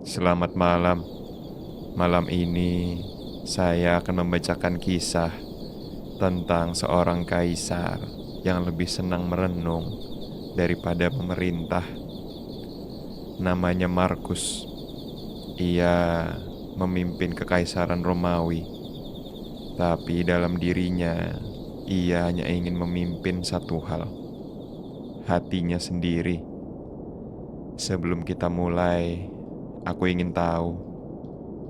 Selamat malam. Malam ini saya akan membacakan kisah tentang seorang kaisar yang lebih senang merenung daripada memerintah. Namanya Markus. Ia memimpin kekaisaran Romawi, tapi dalam dirinya ia hanya ingin memimpin satu hal, hatinya sendiri. Sebelum kita mulai, aku ingin tahu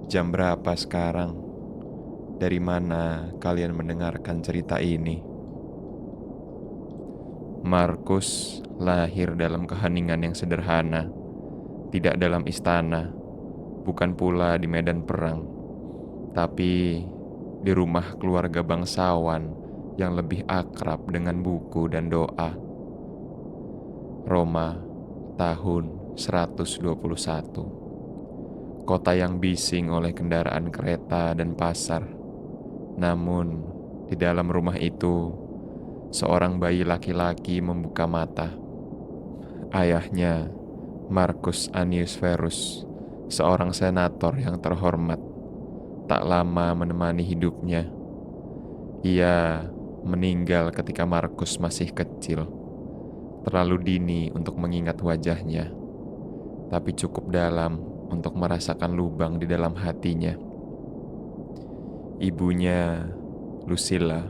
jam berapa sekarang. Dari mana kalian mendengarkan cerita ini? Markus lahir dalam keheningan yang sederhana, tidak dalam istana, bukan pula di medan perang, tapi di rumah keluarga bangsawan yang lebih akrab dengan buku dan doa. Roma, tahun 121. Kota yang bising oleh kendaraan kereta dan pasar. Namun, di dalam rumah itu, seorang bayi laki-laki membuka mata. Ayahnya, Marcus Annius Verus, seorang senator yang terhormat, tak lama menemani hidupnya. Ia meninggal ketika Marcus masih kecil, terlalu dini untuk mengingat wajahnya, tapi cukup dalam untuk merasakan lubang di dalam hatinya. Ibunya, Lucilla,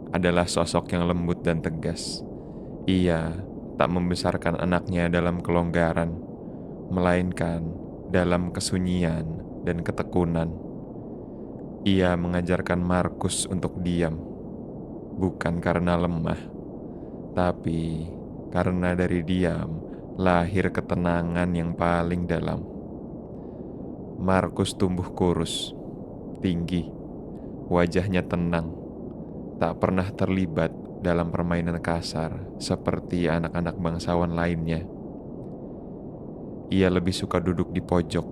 adalah sosok yang lembut dan tegas. Ia tak membesarkan anaknya dalam kelonggaran, melainkan dalam kesunyian dan ketekunan. Ia mengajarkan Markus untuk diam, bukan karena lemah, tapi karena dari diam lahir ketenangan yang paling dalam. Markus tumbuh kurus, tinggi, wajahnya tenang, tak pernah terlibat dalam permainan kasar seperti anak-anak bangsawan lainnya. Ia lebih suka duduk di pojok,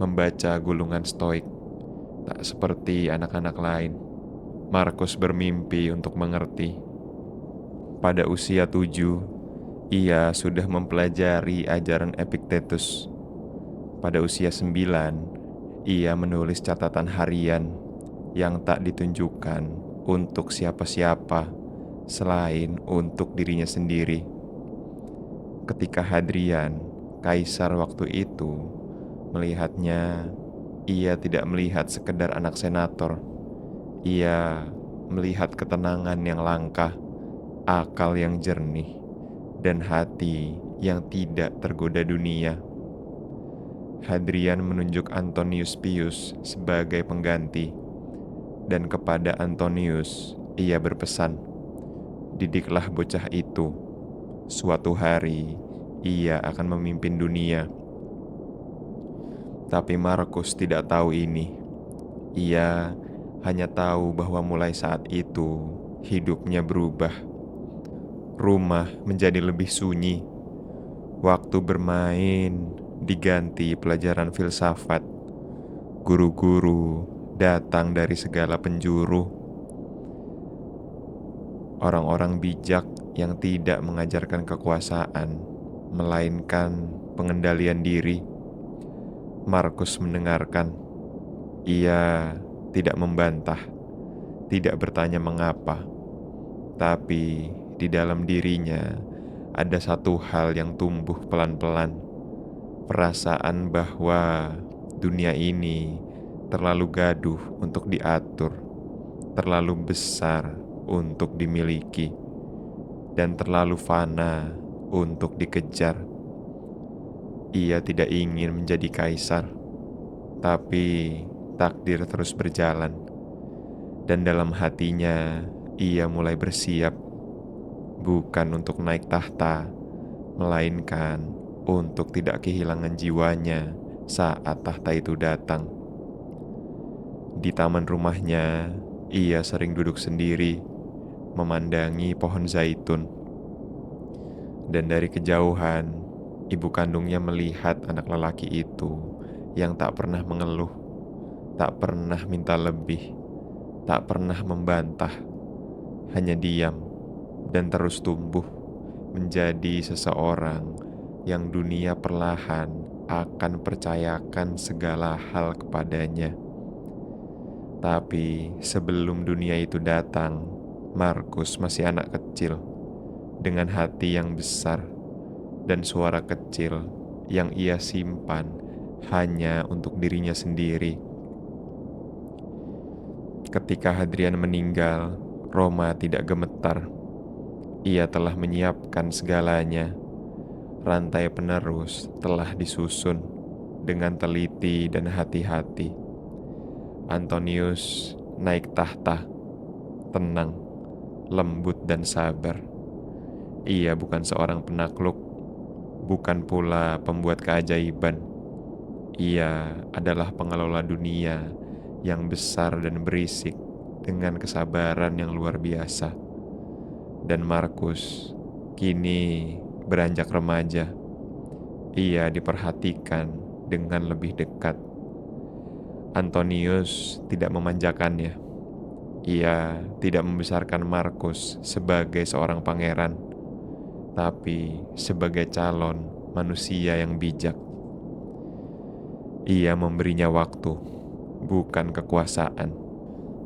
membaca gulungan stoik, tak seperti anak-anak lain. Markus bermimpi untuk mengerti. Pada usia 7, ia sudah mempelajari ajaran Epictetus. Pada usia 9, ia menulis catatan harian yang tak ditunjukkan untuk siapa-siapa selain untuk dirinya sendiri. Ketika Hadrian, kaisar waktu itu, melihatnya, ia tidak melihat sekedar anak senator. Ia melihat ketenangan yang langka, akal yang jernih, dan hati yang tidak tergoda dunia. Hadrian menunjuk Antonius Pius sebagai pengganti, dan kepada Antonius ia berpesan, "Didiklah bocah itu. Suatu hari ia akan memimpin dunia." Tapi Markus tidak tahu ini. Ia hanya tahu bahwa mulai saat itu hidupnya berubah. Rumah menjadi lebih sunyi. Waktu bermain diganti pelajaran filsafat. Guru-guru datang dari segala penjuru. Orang-orang bijak yang tidak mengajarkan kekuasaan, melainkan pengendalian diri. Markus mendengarkan. Ia tidak membantah, tidak bertanya mengapa, tapi di dalam dirinya ada satu hal yang tumbuh pelan-pelan. Perasaan bahwa dunia ini terlalu gaduh untuk diatur, terlalu besar untuk dimiliki, dan terlalu fana untuk dikejar. Ia tidak ingin menjadi kaisar, tapi takdir terus berjalan, dan dalam hatinya ia mulai bersiap, bukan untuk naik tahta, melainkan untuk tidak kehilangan jiwanya saat tahta itu datang. Di taman rumahnya, ia sering duduk sendiri, memandangi pohon zaitun, dan dari kejauhan, ibu kandungnya melihat anak lelaki itu yang tak pernah mengeluh, tak pernah minta lebih, tak pernah membantah, hanya diam dan terus tumbuh menjadi seseorang yang dunia perlahan akan percayakan segala hal kepadanya. Tapi sebelum dunia itu datang, Markus masih anak kecil dengan hati yang besar dan suara kecil yang ia simpan hanya untuk dirinya sendiri. Ketika Hadrian meninggal, Roma tidak gemetar. Ia telah menyiapkan segalanya. Rantai penerus telah disusun dengan teliti dan hati-hati. Antonius naik tahta, tenang, lembut dan sabar. Ia bukan seorang penakluk, bukan pula pembuat keajaiban. Ia adalah pengelola dunia yang besar dan berisik dengan kesabaran yang luar biasa. Dan Markus kini beranjak remaja. Ia diperhatikan dengan lebih dekat. Antonius tidak memanjakannya. Ia tidak membesarkan Markus sebagai seorang pangeran, tapi sebagai calon manusia yang bijak. Ia memberinya waktu, bukan kekuasaan.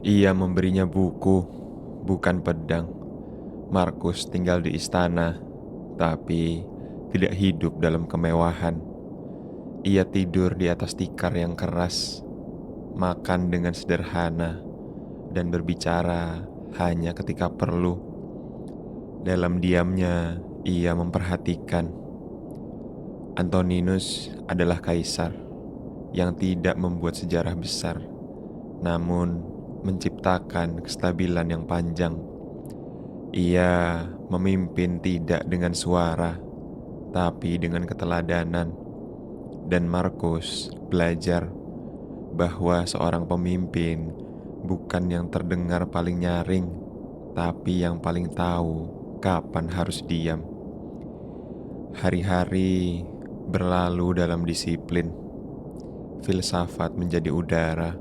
Ia memberinya buku, bukan pedang. Markus tinggal di istana, tapi tidak hidup dalam kemewahan. Ia tidur di atas tikar yang keras, makan dengan sederhana, dan berbicara hanya ketika perlu. Dalam diamnya, ia memperhatikan. Antoninus adalah kaisar yang tidak membuat sejarah besar, namun menciptakan kestabilan yang panjang. Ia memimpin tidak dengan suara, tapi dengan keteladanan. Dan Markus belajar bahwa seorang pemimpin bukan yang terdengar paling nyaring, tapi yang paling tahu kapan harus diam. Hari-hari berlalu dalam disiplin. Filsafat menjadi udara.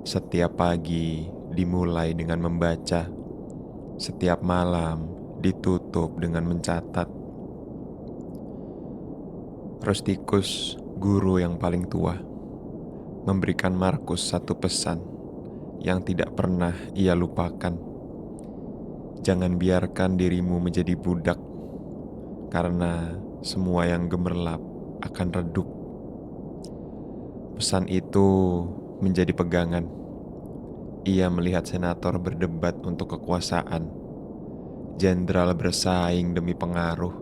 Setiap pagi dimulai dengan membaca. Setiap malam ditutup dengan mencatat. Rusticus, guru yang paling tua, memberikan Markus satu pesan yang tidak pernah ia lupakan. Jangan biarkan dirimu menjadi budak, karena semua yang gemerlap akan redup. Pesan itu menjadi pegangan. Ia melihat senator berdebat untuk kekuasaan, jenderal bersaing demi pengaruh,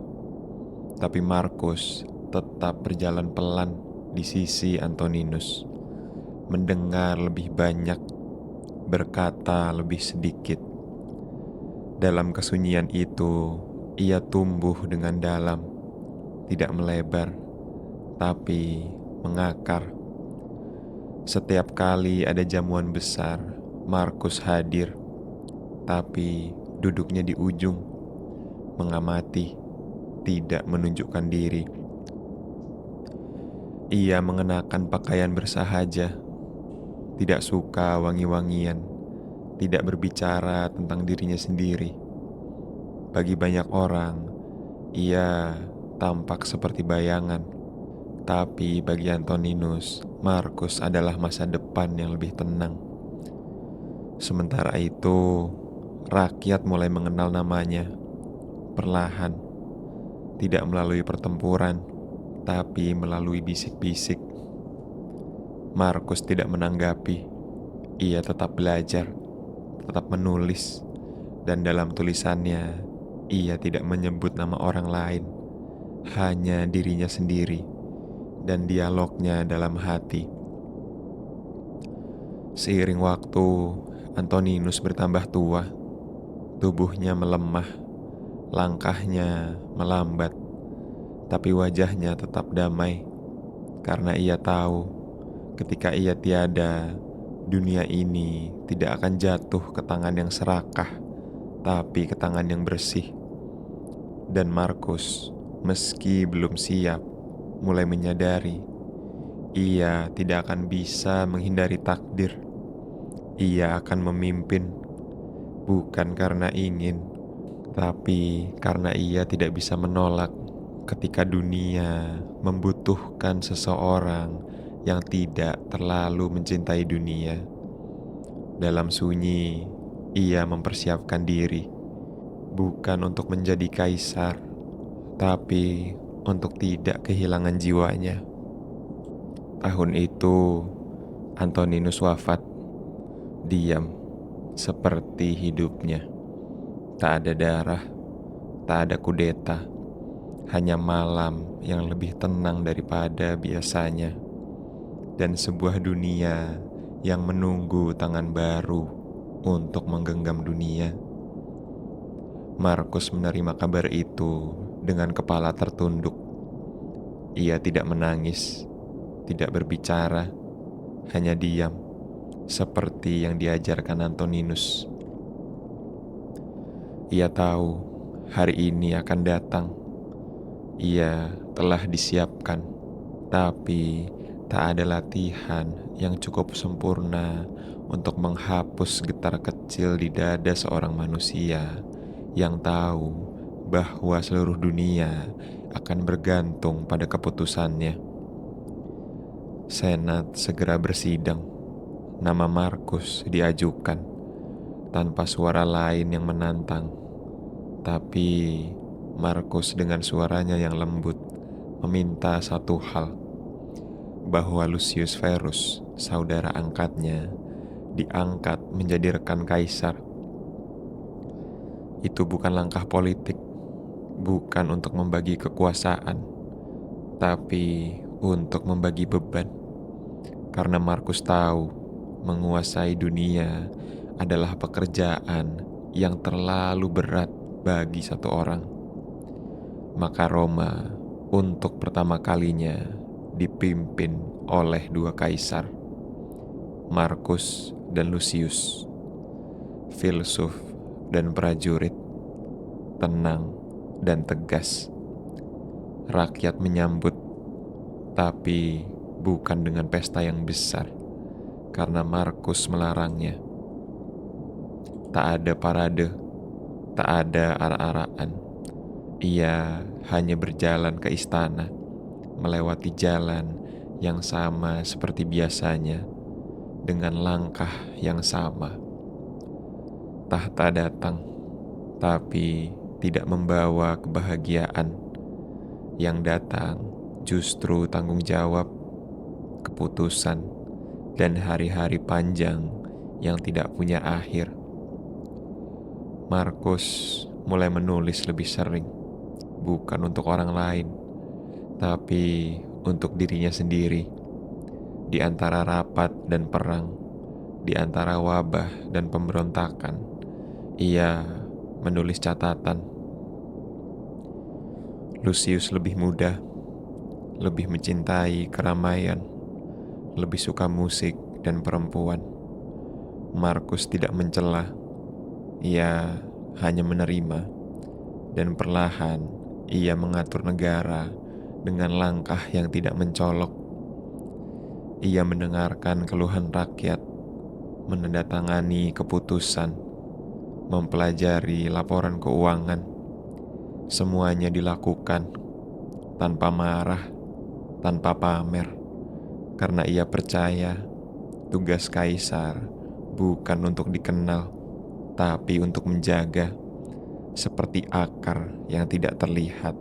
tapi Markus tetap berjalan pelan di sisi Antoninus, mendengar lebih banyak, berkata lebih sedikit. Dalam kesunyian itu, ia tumbuh dengan dalam, tidak melebar, tapi mengakar. Setiap kali ada jamuan besar, Markus hadir, tapi duduknya di ujung, mengamati, tidak menunjukkan diri. Ia mengenakan pakaian bersahaja, tidak suka wangi-wangian, tidak berbicara tentang dirinya sendiri. Bagi banyak orang, ia tampak seperti bayangan. Tapi bagi Antoninus, Markus adalah masa depan yang lebih tenang. Sementara itu, rakyat mulai mengenal namanya, perlahan, tidak melalui pertempuran, tapi melalui bisik-bisik. Markus tidak menanggapi. Ia tetap belajar, tetap menulis, dan dalam tulisannya, ia tidak menyebut nama orang lain, hanya dirinya sendiri dan dialognya dalam hati. Seiring waktu, Antoninus bertambah tua. Tubuhnya melemah, langkahnya melambat, tapi wajahnya tetap damai, karena ia tahu ketika ia tiada, dunia ini tidak akan jatuh ke tangan yang serakah, tapi ke tangan yang bersih. Dan Markus, meski belum siap, mulai menyadari ia tidak akan bisa menghindari takdir. Ia akan memimpin, bukan karena ingin, tapi karena ia tidak bisa menolak. ketika dunia membutuhkan seseorang yang tidak terlalu mencintai dunia. Dalam sunyi, ia mempersiapkan diri, bukan untuk menjadi kaisar, tapi untuk tidak kehilangan jiwanya. Tahun itu, Antoninus wafat, diam, seperti hidupnya. Tak ada darah, tak ada kudeta, hanya malam yang lebih tenang daripada biasanya, dan sebuah dunia yang menunggu tangan baru untuk menggenggam dunia. Markus menerima kabar itu dengan kepala tertunduk. Ia tidak menangis, tidak berbicara, hanya diam, seperti yang diajarkan Antoninus. Ia tahu hari ini akan datang. Ia telah disiapkan, tapi tak ada latihan yang cukup sempurna untuk menghapus getar kecil di dada seorang manusia yang tahu bahwa seluruh dunia akan bergantung pada keputusannya. Senat segera bersidang. Nama Markus diajukan tanpa suara lain yang menantang. Tapi Markus dengan suaranya yang lembut meminta satu hal, bahwa Lucius Verus, saudara angkatnya, diangkat menjadi rekan kaisar. Itu bukan langkah politik, bukan untuk membagi kekuasaan, tapi untuk membagi beban. Karena Markus tahu menguasai dunia adalah pekerjaan yang terlalu berat bagi satu orang. Maka Roma untuk pertama kalinya dipimpin oleh dua kaisar, Markus dan Lucius, filsuf dan prajurit, tenang dan tegas. Rakyat menyambut, tapi bukan dengan pesta yang besar, karena Markus melarangnya. Tak ada parade, tak ada arak-arakan. Ia hanya berjalan ke istana, melewati jalan yang sama seperti biasanya, dengan langkah yang sama. Tahta datang, tapi tidak membawa kebahagiaan. Yang datang justru tanggung jawab, keputusan, dan hari-hari panjang yang tidak punya akhir. Markus mulai menulis lebih sering, bukan untuk orang lain, tapi untuk dirinya sendiri. Di antara rapat dan perang, di antara wabah dan pemberontakan, ia menulis catatan. Lucius lebih muda, lebih mencintai keramaian, lebih suka musik dan perempuan. Markus tidak mencela, ia hanya menerima, dan perlahan ia mengatur negara dengan langkah yang tidak mencolok. Ia mendengarkan keluhan rakyat, menandatangani keputusan, mempelajari laporan keuangan. Semuanya dilakukan tanpa marah, tanpa pamer, karena ia percaya tugas kaisar bukan untuk dikenal, tapi untuk menjaga, seperti akar yang tidak terlihat.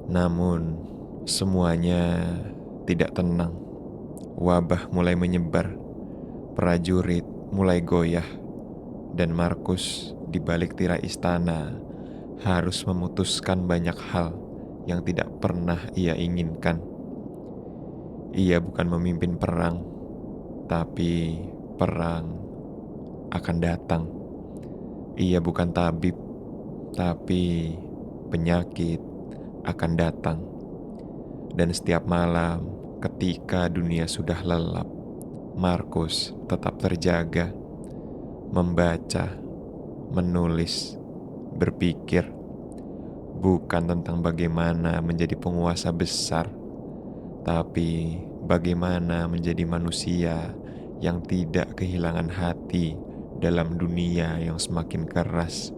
Namun, semuanya tidak tenang. Wabah mulai menyebar, prajurit mulai goyah, dan Markus di balik tirai istana harus memutuskan banyak hal yang tidak pernah ia inginkan. Ia bukan memimpin perang, tapi perang akan datang. Ia bukan tabib, tapi penyakit akan datang. Dan setiap malam ketika dunia sudah lelap, Markus tetap terjaga, membaca, menulis, berpikir, bukan tentang bagaimana menjadi penguasa besar, tapi bagaimana menjadi manusia yang tidak kehilangan hati dalam dunia yang semakin keras.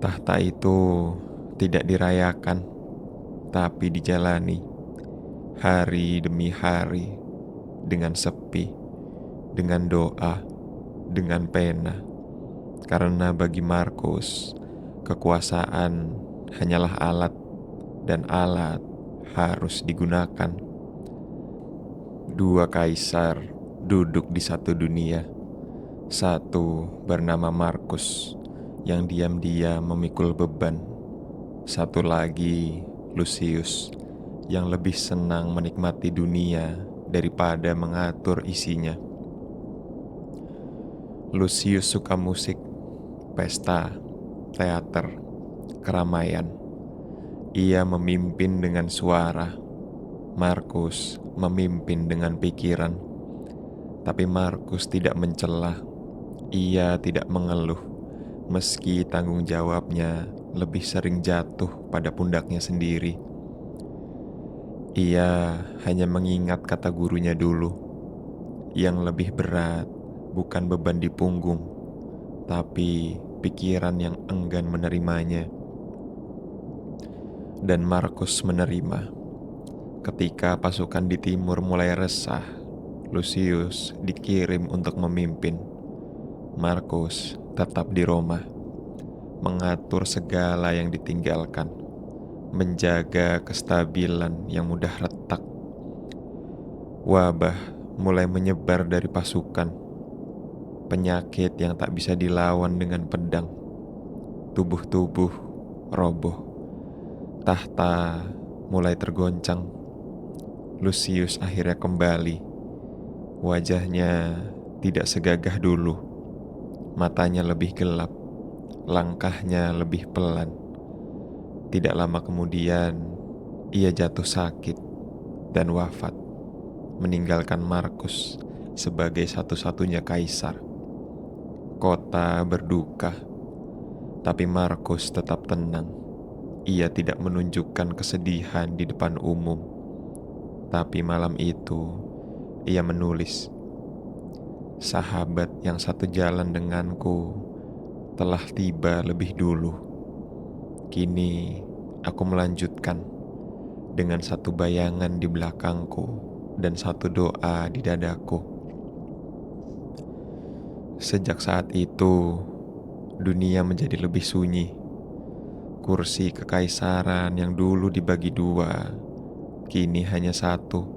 Tahta itu tidak dirayakan, tapi dijalani hari demi hari dengan sepi, dengan doa, dengan pena. Karena bagi Markus, kekuasaan hanyalah alat dan alat harus digunakan. Dua kaisar duduk di satu dunia. Satu bernama Markus yang diam-diam memikul beban. Satu lagi Lucius yang lebih senang menikmati dunia daripada mengatur isinya. Lucius suka musik, pesta, teater, keramaian. Ia memimpin dengan suara. Markus memimpin dengan pikiran. Tapi Markus tidak mencela. Ia tidak mengeluh, meski tanggung jawabnya lebih sering jatuh pada pundaknya sendiri. Ia hanya mengingat kata gurunya dulu. Yang lebih berat bukan beban di punggung, tapi pikiran yang enggan menerimanya. Dan Markus menerima. Ketika pasukan di timur mulai resah, Lucius dikirim untuk memimpin. Markus tetap di Roma, mengatur segala yang ditinggalkan, menjaga kestabilan yang mudah retak. Wabah mulai menyebar dari pasukan, penyakit yang tak bisa dilawan dengan pedang. Tubuh-tubuh roboh, tahta mulai tergoncang. Lucius akhirnya kembali. Wajahnya tidak segagah dulu. Matanya lebih gelap, langkahnya lebih pelan. Tidak lama kemudian, ia jatuh sakit dan wafat, meninggalkan Markus sebagai satu-satunya kaisar. Kota berduka, tapi Markus tetap tenang. Ia tidak menunjukkan kesedihan di depan umum. Tapi malam itu, ia menulis, "Sahabat yang satu jalan denganku telah tiba lebih dulu. Kini aku melanjutkan dengan satu bayangan di belakangku dan satu doa di dadaku." Sejak saat itu, dunia menjadi lebih sunyi. Kursi kekaisaran yang dulu dibagi dua, kini hanya satu.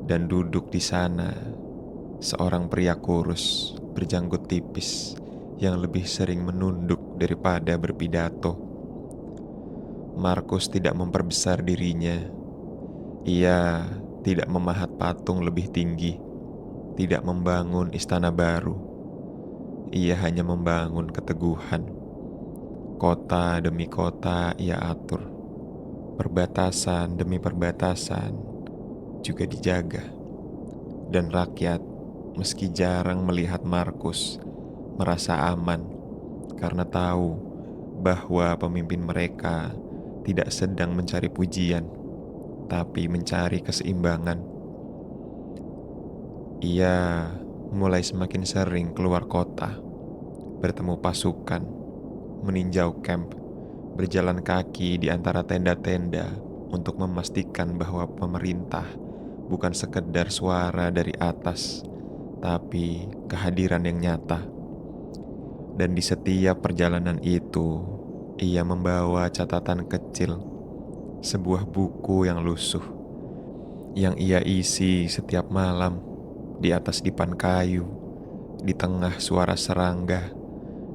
Dan duduk di sana seorang pria kurus berjanggut tipis yang lebih sering menunduk daripada berpidato. Markus tidak memperbesar dirinya. Ia tidak memahat patung lebih tinggi, tidak membangun istana baru. Ia hanya membangun keteguhan. Kota demi kota ia atur. Perbatasan demi perbatasan juga dijaga. Dan rakyat, meski jarang melihat Markus, merasa aman karena tahu bahwa pemimpin mereka tidak sedang mencari pujian, tapi mencari keseimbangan. Ia mulai semakin sering keluar kota, bertemu pasukan, meninjau kamp, berjalan kaki di antara tenda-tenda untuk memastikan bahwa pemerintah bukan sekedar suara dari atas, tapi kehadiran yang nyata. Dan di setiap perjalanan itu, ia membawa catatan kecil, sebuah buku yang lusuh, yang ia isi setiap malam di atas dipan kayu, di tengah suara serangga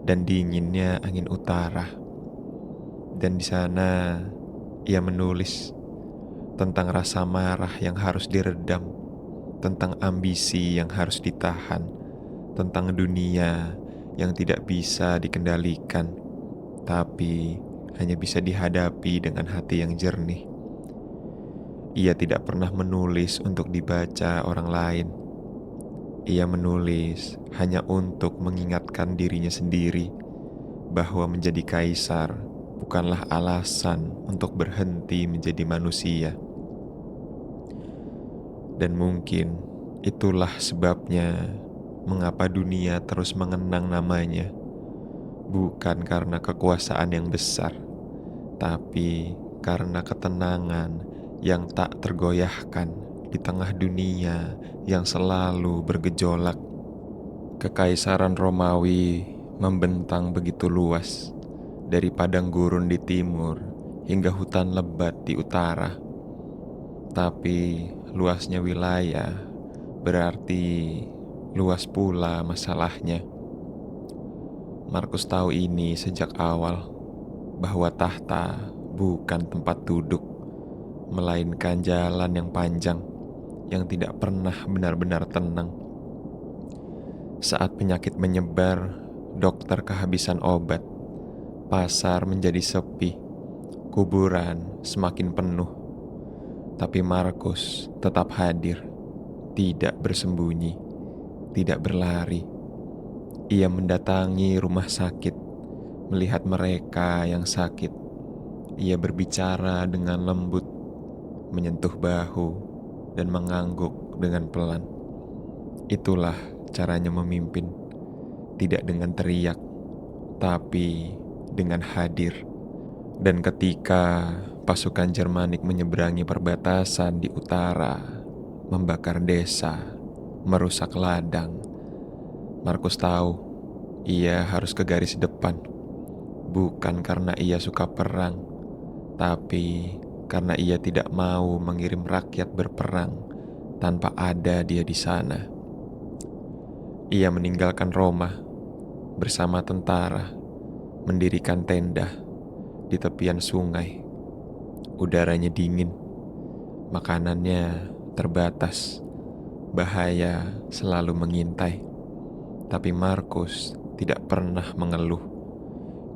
dan dinginnya angin utara. Dan di sana ia menulis tentang rasa marah yang harus diredam, tentang ambisi yang harus ditahan, tentang dunia yang tidak bisa dikendalikan, tapi hanya bisa dihadapi dengan hati yang jernih. Ia tidak pernah menulis untuk dibaca orang lain. Ia menulis hanya untuk mengingatkan dirinya sendiri bahwa menjadi kaisar bukanlah alasan untuk berhenti menjadi manusia. Dan mungkin itulah sebabnya mengapa dunia terus mengenang namanya. bukan karena kekuasaan yang besar, tapi karena ketenangan yang tak tergoyahkan di tengah dunia yang selalu bergejolak. Kekaisaran Romawi membentang begitu luas, dari padang gurun di timur hingga hutan lebat di utara. Tapi luasnya wilayah berarti luas pula masalahnya. Markus tahu ini sejak awal, bahwa tahta bukan tempat duduk, melainkan jalan yang panjang yang tidak pernah benar-benar tenang. Saat penyakit menyebar, dokter kehabisan obat, pasar menjadi sepi, kuburan semakin penuh. Tapi Markus tetap hadir, tidak bersembunyi, tidak berlari. Ia mendatangi rumah sakit, melihat mereka yang sakit. Ia berbicara dengan lembut, menyentuh bahu, dan mengangguk dengan pelan. Itulah caranya memimpin, tidak dengan teriak, tapi dengan hadir. Dan ketika pasukan Jermanik menyeberangi perbatasan di utara, membakar desa, merusak ladang, Markus tahu ia harus ke garis depan, bukan karena ia suka perang, tapi karena ia tidak mau mengirim rakyat berperang tanpa ada dia di sana. Ia meninggalkan Roma bersama tentara, mendirikan tenda di tepian sungai. Udaranya dingin, makanannya terbatas, bahaya selalu mengintai. Tapi Markus tidak pernah mengeluh.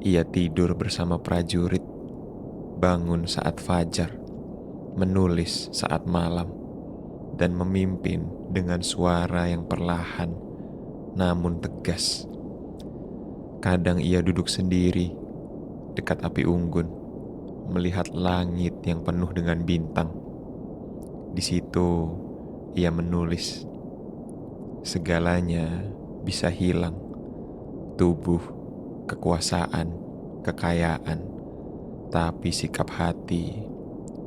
Ia tidur bersama prajurit, bangun saat fajar, menulis saat malam, dan memimpin dengan suara yang perlahan namun tegas. Kadang ia duduk sendiri dekat api unggun, melihat langit yang penuh dengan bintang. Di situ ia menulis, segalanya bisa hilang, tubuh, kekuasaan, kekayaan, tapi sikap hati,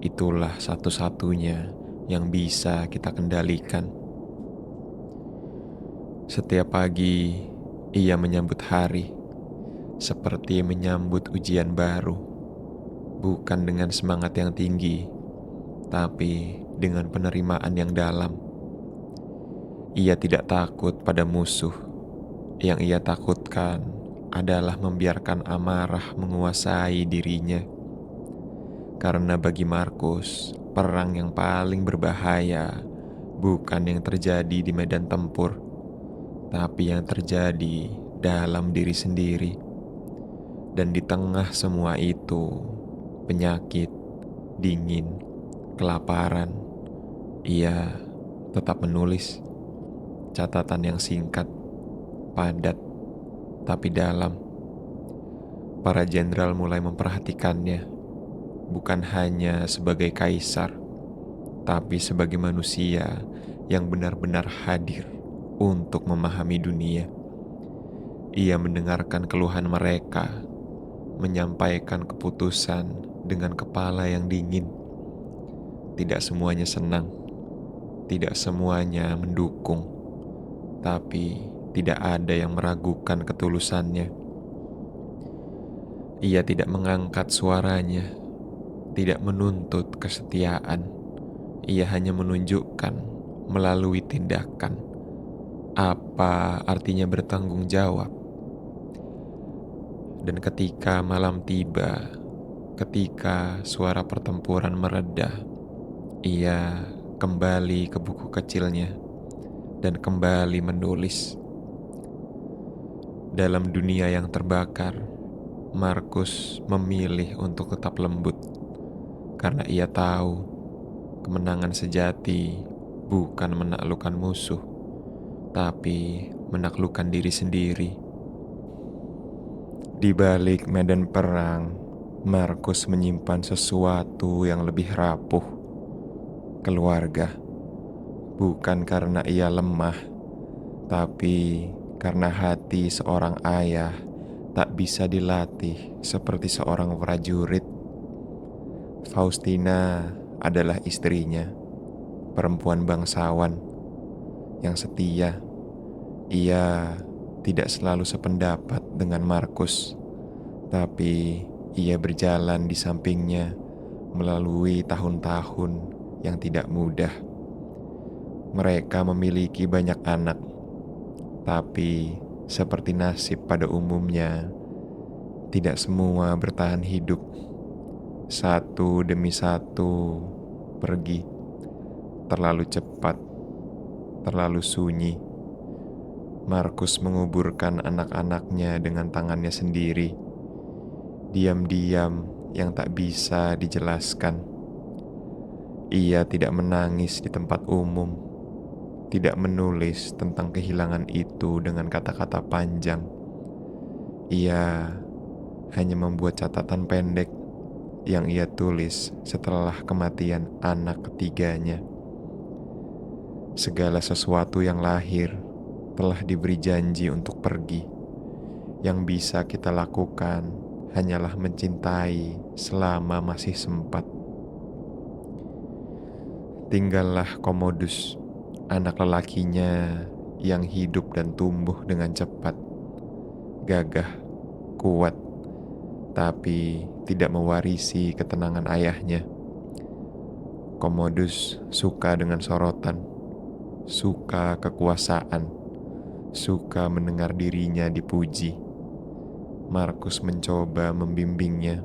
itulah satu-satunya yang bisa kita kendalikan. Setiap pagi ia menyambut hari, seperti menyambut ujian baru, bukan dengan semangat yang tinggi, tapi dengan penerimaan yang dalam. Ia tidak takut pada musuh. Yang ia takutkan adalah membiarkan amarah menguasai dirinya. Karena bagi Markus, perang yang paling berbahaya bukan yang terjadi di medan tempur, tapi yang terjadi dalam diri sendiri. Dan di tengah semua itu, penyakit, dingin, kelaparan, ia tetap menulis. Catatan yang singkat, padat, tapi dalam. Para jenderal mulai memperhatikannya, bukan hanya sebagai kaisar, tapi sebagai manusia yang benar-benar hadir untuk memahami dunia. Ia mendengarkan keluhan mereka, menyampaikan keputusan dengan kepala yang dingin. Tidak semuanya senang, tidak semuanya mendukung, tapi tidak ada yang meragukan ketulusannya. Ia tidak mengangkat suaranya, tidak menuntut kesetiaan. Ia hanya menunjukkan melalui tindakan apa artinya bertanggung jawab. Dan ketika malam tiba, ketika suara pertempuran mereda, ia kembali ke buku kecilnya dan kembali menulis. Dalam dunia yang terbakar, Markus memilih untuk tetap lembut, karena ia tahu kemenangan sejati bukan menaklukkan musuh, tapi menaklukkan diri sendiri. Di balik medan perang, Markus menyimpan sesuatu yang lebih rapuh, keluarga. Bukan karena ia lemah, tapi karena hati seorang ayah tak bisa dilatih seperti seorang prajurit. Faustina adalah istrinya, perempuan bangsawan yang setia. Ia tidak selalu sependapat dengan Markus, tapi ia berjalan di sampingnya melalui tahun-tahun yang tidak mudah. Mereka memiliki banyak anak, tapi seperti nasib pada umumnya, tidak semua bertahan hidup. Satu demi satu pergi, terlalu cepat, terlalu sunyi. Markus menguburkan anak-anaknya dengan tangannya sendiri, diam-diam yang tak bisa dijelaskan. Ia tidak menangis di tempat umum, tidak menulis tentang kehilangan itu dengan kata-kata panjang. Ia hanya membuat catatan pendek yang ia tulis setelah kematian anak ketiganya. Segala sesuatu yang lahir telah diberi janji untuk pergi. Yang bisa kita lakukan hanyalah mencintai selama masih sempat. Tinggallah Commodus, anak lelakinya yang hidup dan tumbuh dengan cepat, gagah, kuat, tapi tidak mewarisi ketenangan ayahnya. Commodus suka dengan sorotan, suka kekuasaan, suka mendengar dirinya dipuji. Markus mencoba membimbingnya,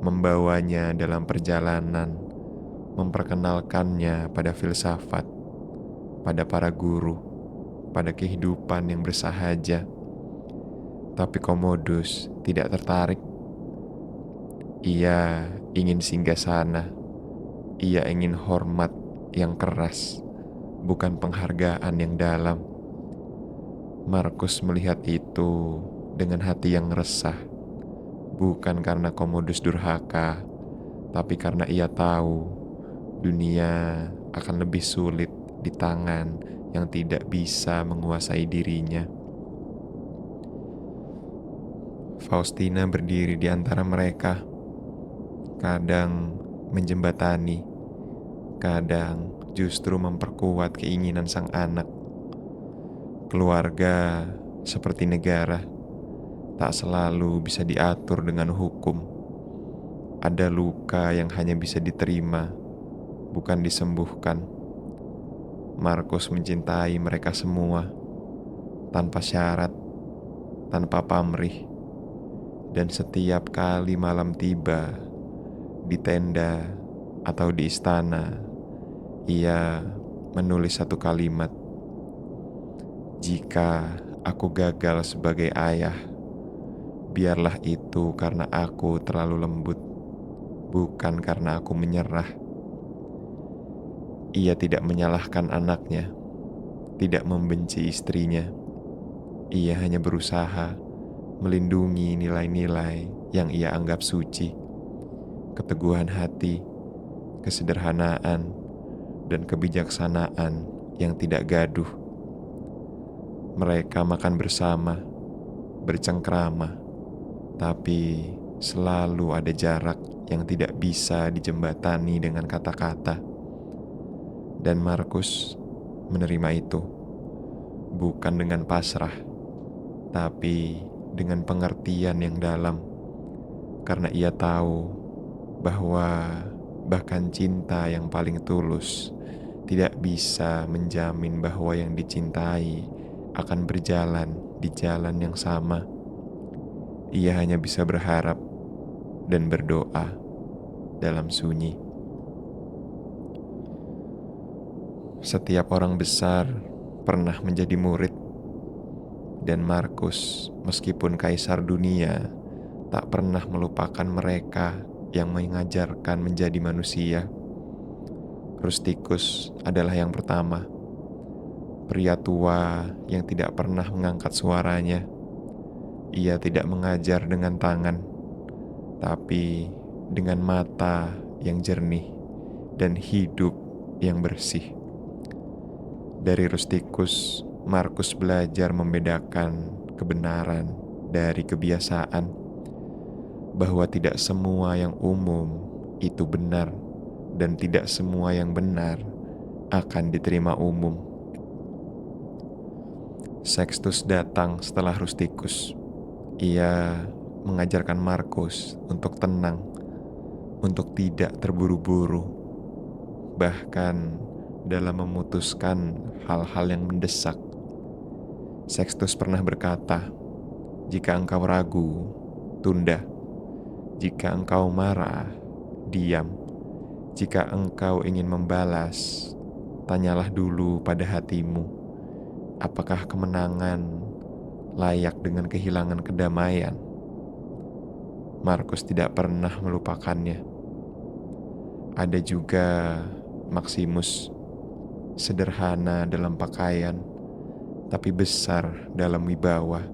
membawanya dalam perjalanan, memperkenalkannya pada filsafat, pada para guru, pada kehidupan yang bersahaja. Tapi Commodus tidak tertarik. Ia ingin singgasana. Ia ingin hormat yang keras, bukan penghargaan yang dalam. Markus melihat itu dengan hati yang resah, bukan karena Commodus durhaka, tapi karena ia tahu dunia akan lebih sulit di tangan yang tidak bisa menguasai dirinya. Faustina berdiri di antara mereka, kadang menjembatani, kadang justru memperkuat keinginan sang anak. Keluarga seperti negara, tak selalu bisa diatur dengan hukum. Ada luka yang hanya bisa diterima, bukan disembuhkan. Markus mencintai mereka semua, tanpa syarat, tanpa pamrih. Dan setiap kali malam tiba, di tenda atau di istana, ia menulis satu kalimat: "Jika aku gagal sebagai ayah, biarlah itu karena aku terlalu lembut, bukan karena aku menyerah." Ia tidak menyalahkan anaknya, tidak membenci istrinya. Ia hanya berusaha melindungi nilai-nilai yang ia anggap suci: keteguhan hati, kesederhanaan, dan kebijaksanaan yang tidak gaduh. Mereka makan bersama, bercengkrama, tapi selalu ada jarak yang tidak bisa dijembatani dengan kata-kata. Dan Markus menerima itu, bukan dengan pasrah, tapi dengan pengertian yang dalam, karena ia tahu bahwa bahkan cinta yang paling tulus tidak bisa menjamin bahwa yang dicintai akan berjalan di jalan yang sama. Ia hanya bisa berharap dan berdoa dalam sunyi. Setiap orang besar pernah menjadi murid, dan Markus, meskipun kaisar dunia, tak pernah melupakan mereka yang mengajarkan menjadi manusia. Rusticus adalah yang pertama, pria tua yang tidak pernah mengangkat suaranya. Ia tidak mengajar dengan tangan, tapi dengan mata yang jernih dan hidup yang bersih. Dari Rusticus, Markus belajar membedakan kebenaran dari kebiasaan bahwa tidak semua yang umum itu benar dan tidak semua yang benar akan diterima umum. Sextus datang setelah Rusticus. Ia mengajarkan Markus untuk tenang, untuk tidak terburu-buru, bahkan dalam memutuskan hal-hal yang mendesak. Sextus pernah berkata, "Jika engkau ragu, tunda. Jika engkau marah, diam. Jika engkau ingin membalas, tanyalah dulu pada hatimu, apakah kemenangan layak dengan kehilangan kedamaian?" Markus tidak pernah melupakannya. Ada juga Maximus, sederhana dalam pakaian, tapi besar dalam wibawa.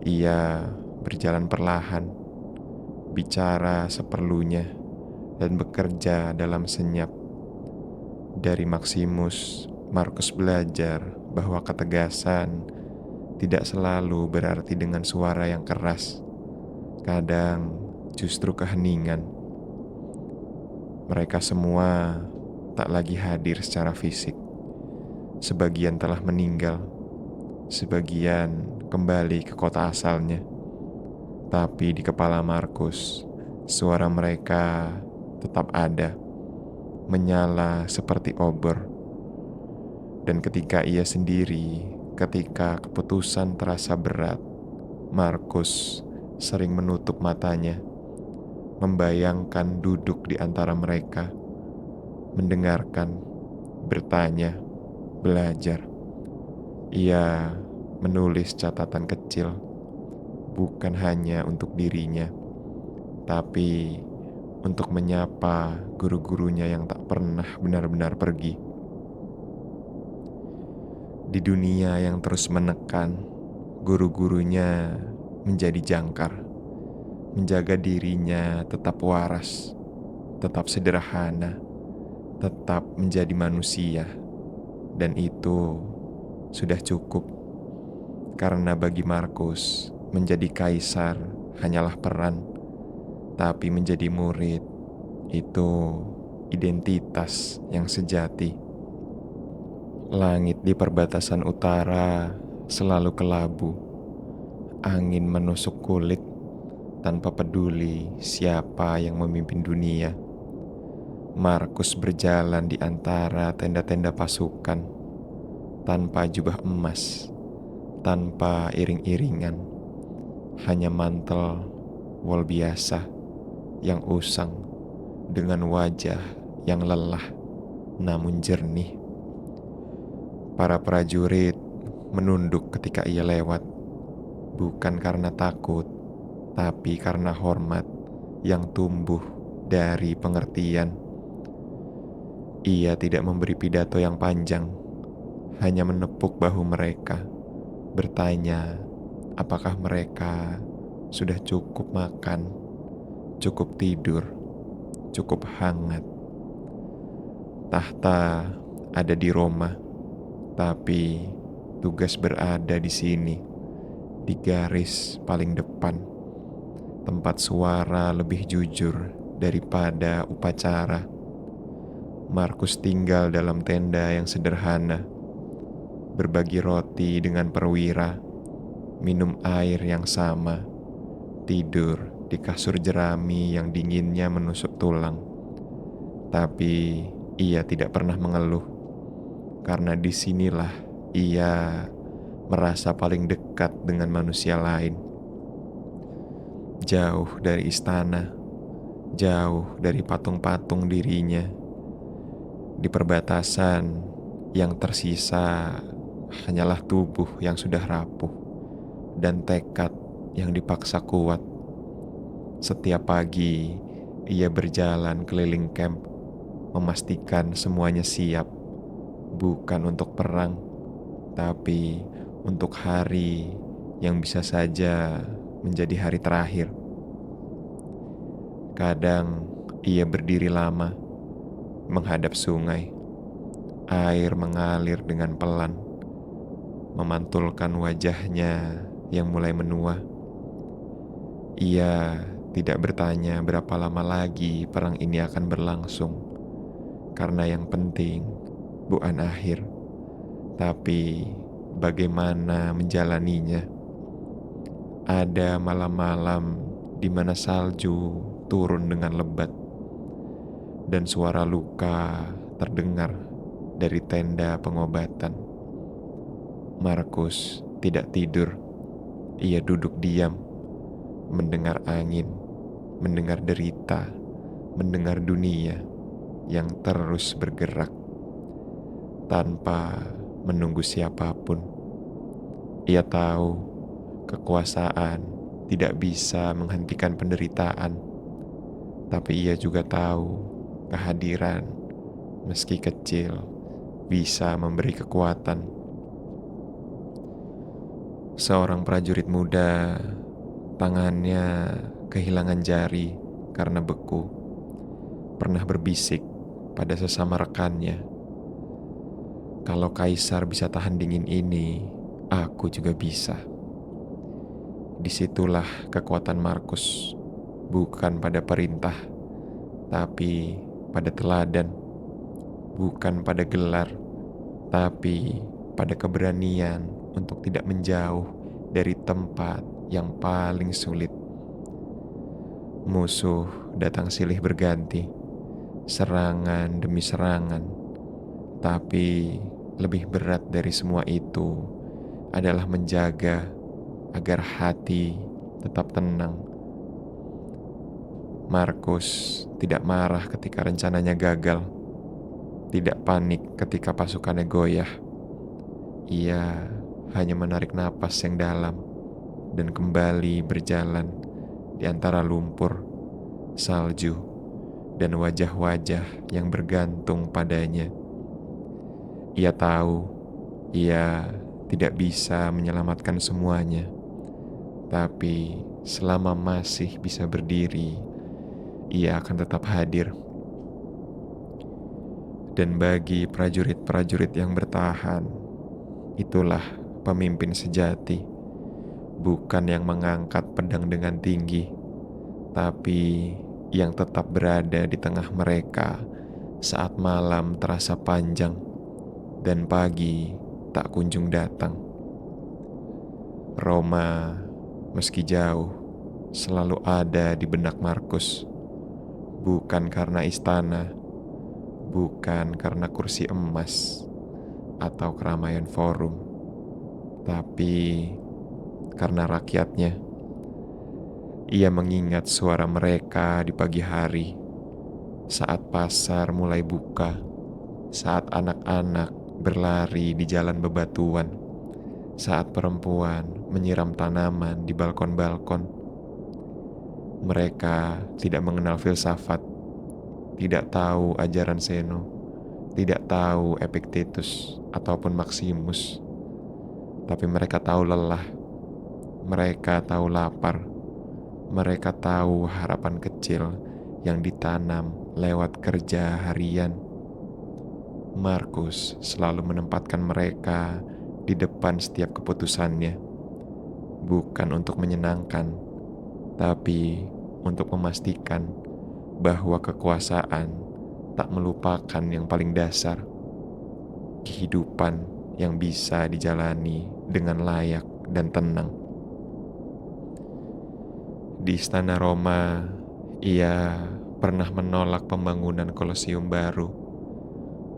Ia berjalan perlahan, bicara seperlunya, dan bekerja dalam senyap. Dari Maximus, Markus belajar bahwa ketegasan tidak selalu berarti dengan suara yang keras. Kadang justru keheningan. Mereka semua tak lagi hadir secara fisik. Sebagian telah meninggal, sebagian kembali ke kota asalnya. Tapi di kepala Markus, suara mereka tetap ada, menyala seperti obor. Dan ketika ia sendiri, ketika keputusan terasa berat, Markus sering menutup matanya, membayangkan duduk di antara mereka, mendengarkan, bertanya, belajar. Ia menulis catatan kecil, bukan hanya untuk dirinya, tapi untuk menyapa guru-gurunya yang tak pernah benar-benar pergi. Di dunia yang terus menekan, guru-gurunya menjadi jangkar, menjaga dirinya tetap waras, tetap sederhana, tetap menjadi manusia. Dan itu sudah cukup, karena bagi Markus, menjadi kaisar hanyalah peran, tapi menjadi murid itu identitas yang sejati. Langit di perbatasan utara selalu kelabu, angin menusuk kulit tanpa peduli siapa yang memimpin dunia. Markus berjalan di antara tenda-tenda pasukan, tanpa jubah emas, tanpa iring-iringan, hanya mantel wol biasa yang usang dengan wajah yang lelah namun jernih. Para prajurit menunduk ketika ia lewat, bukan karena takut, tapi karena hormat yang tumbuh dari pengertian. Ia tidak memberi pidato yang panjang, hanya menepuk bahu mereka, bertanya apakah mereka sudah cukup makan, cukup tidur, cukup hangat. Tahta ada di Roma, tapi tugas berada di sini, di garis paling depan, tempat suara lebih jujur daripada upacara. Markus tinggal dalam tenda yang sederhana, berbagi roti dengan perwira, minum air yang sama, tidur di kasur jerami yang dinginnya menusuk tulang. Tapi ia tidak pernah mengeluh, karena disinilah ia merasa paling dekat dengan manusia lain. Jauh dari istana, jauh dari patung-patung dirinya. Di perbatasan yang tersisa hanyalah tubuh yang sudah rapuh dan tekad yang dipaksa kuat. Setiap pagi ia berjalan keliling camp, memastikan semuanya siap, bukan untuk perang, tapi untuk hari yang bisa saja menjadi hari terakhir. Kadang ia berdiri lama, menghadap sungai. Air mengalir dengan pelan, memantulkan wajahnya yang mulai menua. Ia tidak bertanya berapa lama lagi perang ini akan berlangsung, karena yang penting bukan akhir, tapi bagaimana menjalaninya. Ada malam-malam di mana salju turun dengan lebat dan suara luka terdengar dari tenda pengobatan. Markus tidak tidur. Ia duduk diam, mendengar angin, mendengar derita, mendengar dunia yang terus bergerak tanpa menunggu siapapun. Ia tahu kekuasaan tidak bisa menghentikan penderitaan, tapi ia juga tahu kehadiran, meski kecil, bisa memberi kekuatan. Seorang prajurit muda, tangannya kehilangan jari karena beku, pernah berbisik pada sesama rekannya, "Kalau kaisar bisa tahan dingin ini, aku juga bisa." Disitulah kekuatan Markus, bukan pada perintah, tapi pada teladan, bukan pada gelar, tapi pada keberanian untuk tidak menjauh dari tempat yang paling sulit. Musuh datang silih berganti, serangan demi serangan, tapi lebih berat dari semua itu adalah menjaga agar hati tetap tenang. Markus tidak marah ketika rencananya gagal, tidak panik ketika pasukannya goyah. Ia hanya menarik napas yang dalam dan kembali berjalan di antara lumpur, salju, dan wajah-wajah yang bergantung padanya. Ia tahu ia tidak bisa menyelamatkan semuanya, tapi selama masih bisa berdiri, ia akan tetap hadir. Dan bagi prajurit-prajurit yang bertahan, itulah pemimpin sejati, bukan yang mengangkat pedang dengan tinggi, tapi yang tetap berada di tengah mereka saat malam terasa panjang dan pagi tak kunjung datang. Roma, meski jauh, selalu ada di benak Markus, bukan karena istana, bukan karena kursi emas atau keramaian forum, tapi karena rakyatnya. Ia mengingat suara mereka di pagi hari, saat pasar mulai buka, saat anak-anak berlari di jalan bebatuan, saat perempuan menyiram tanaman di balkon-balkon. Mereka tidak mengenal filsafat, tidak tahu ajaran Zeno, tidak tahu Epictetus ataupun Maximus, tapi mereka tahu lelah, mereka tahu lapar, mereka tahu harapan kecil yang ditanam lewat kerja harian. Markus selalu menempatkan mereka di depan setiap keputusannya, bukan untuk menyenangkan, tapi untuk memastikan bahwa kekuasaan tak melupakan yang paling dasar, kehidupan yang bisa dijalani dengan layak dan tenang. Di Istana Roma, ia pernah menolak pembangunan Kolosium baru,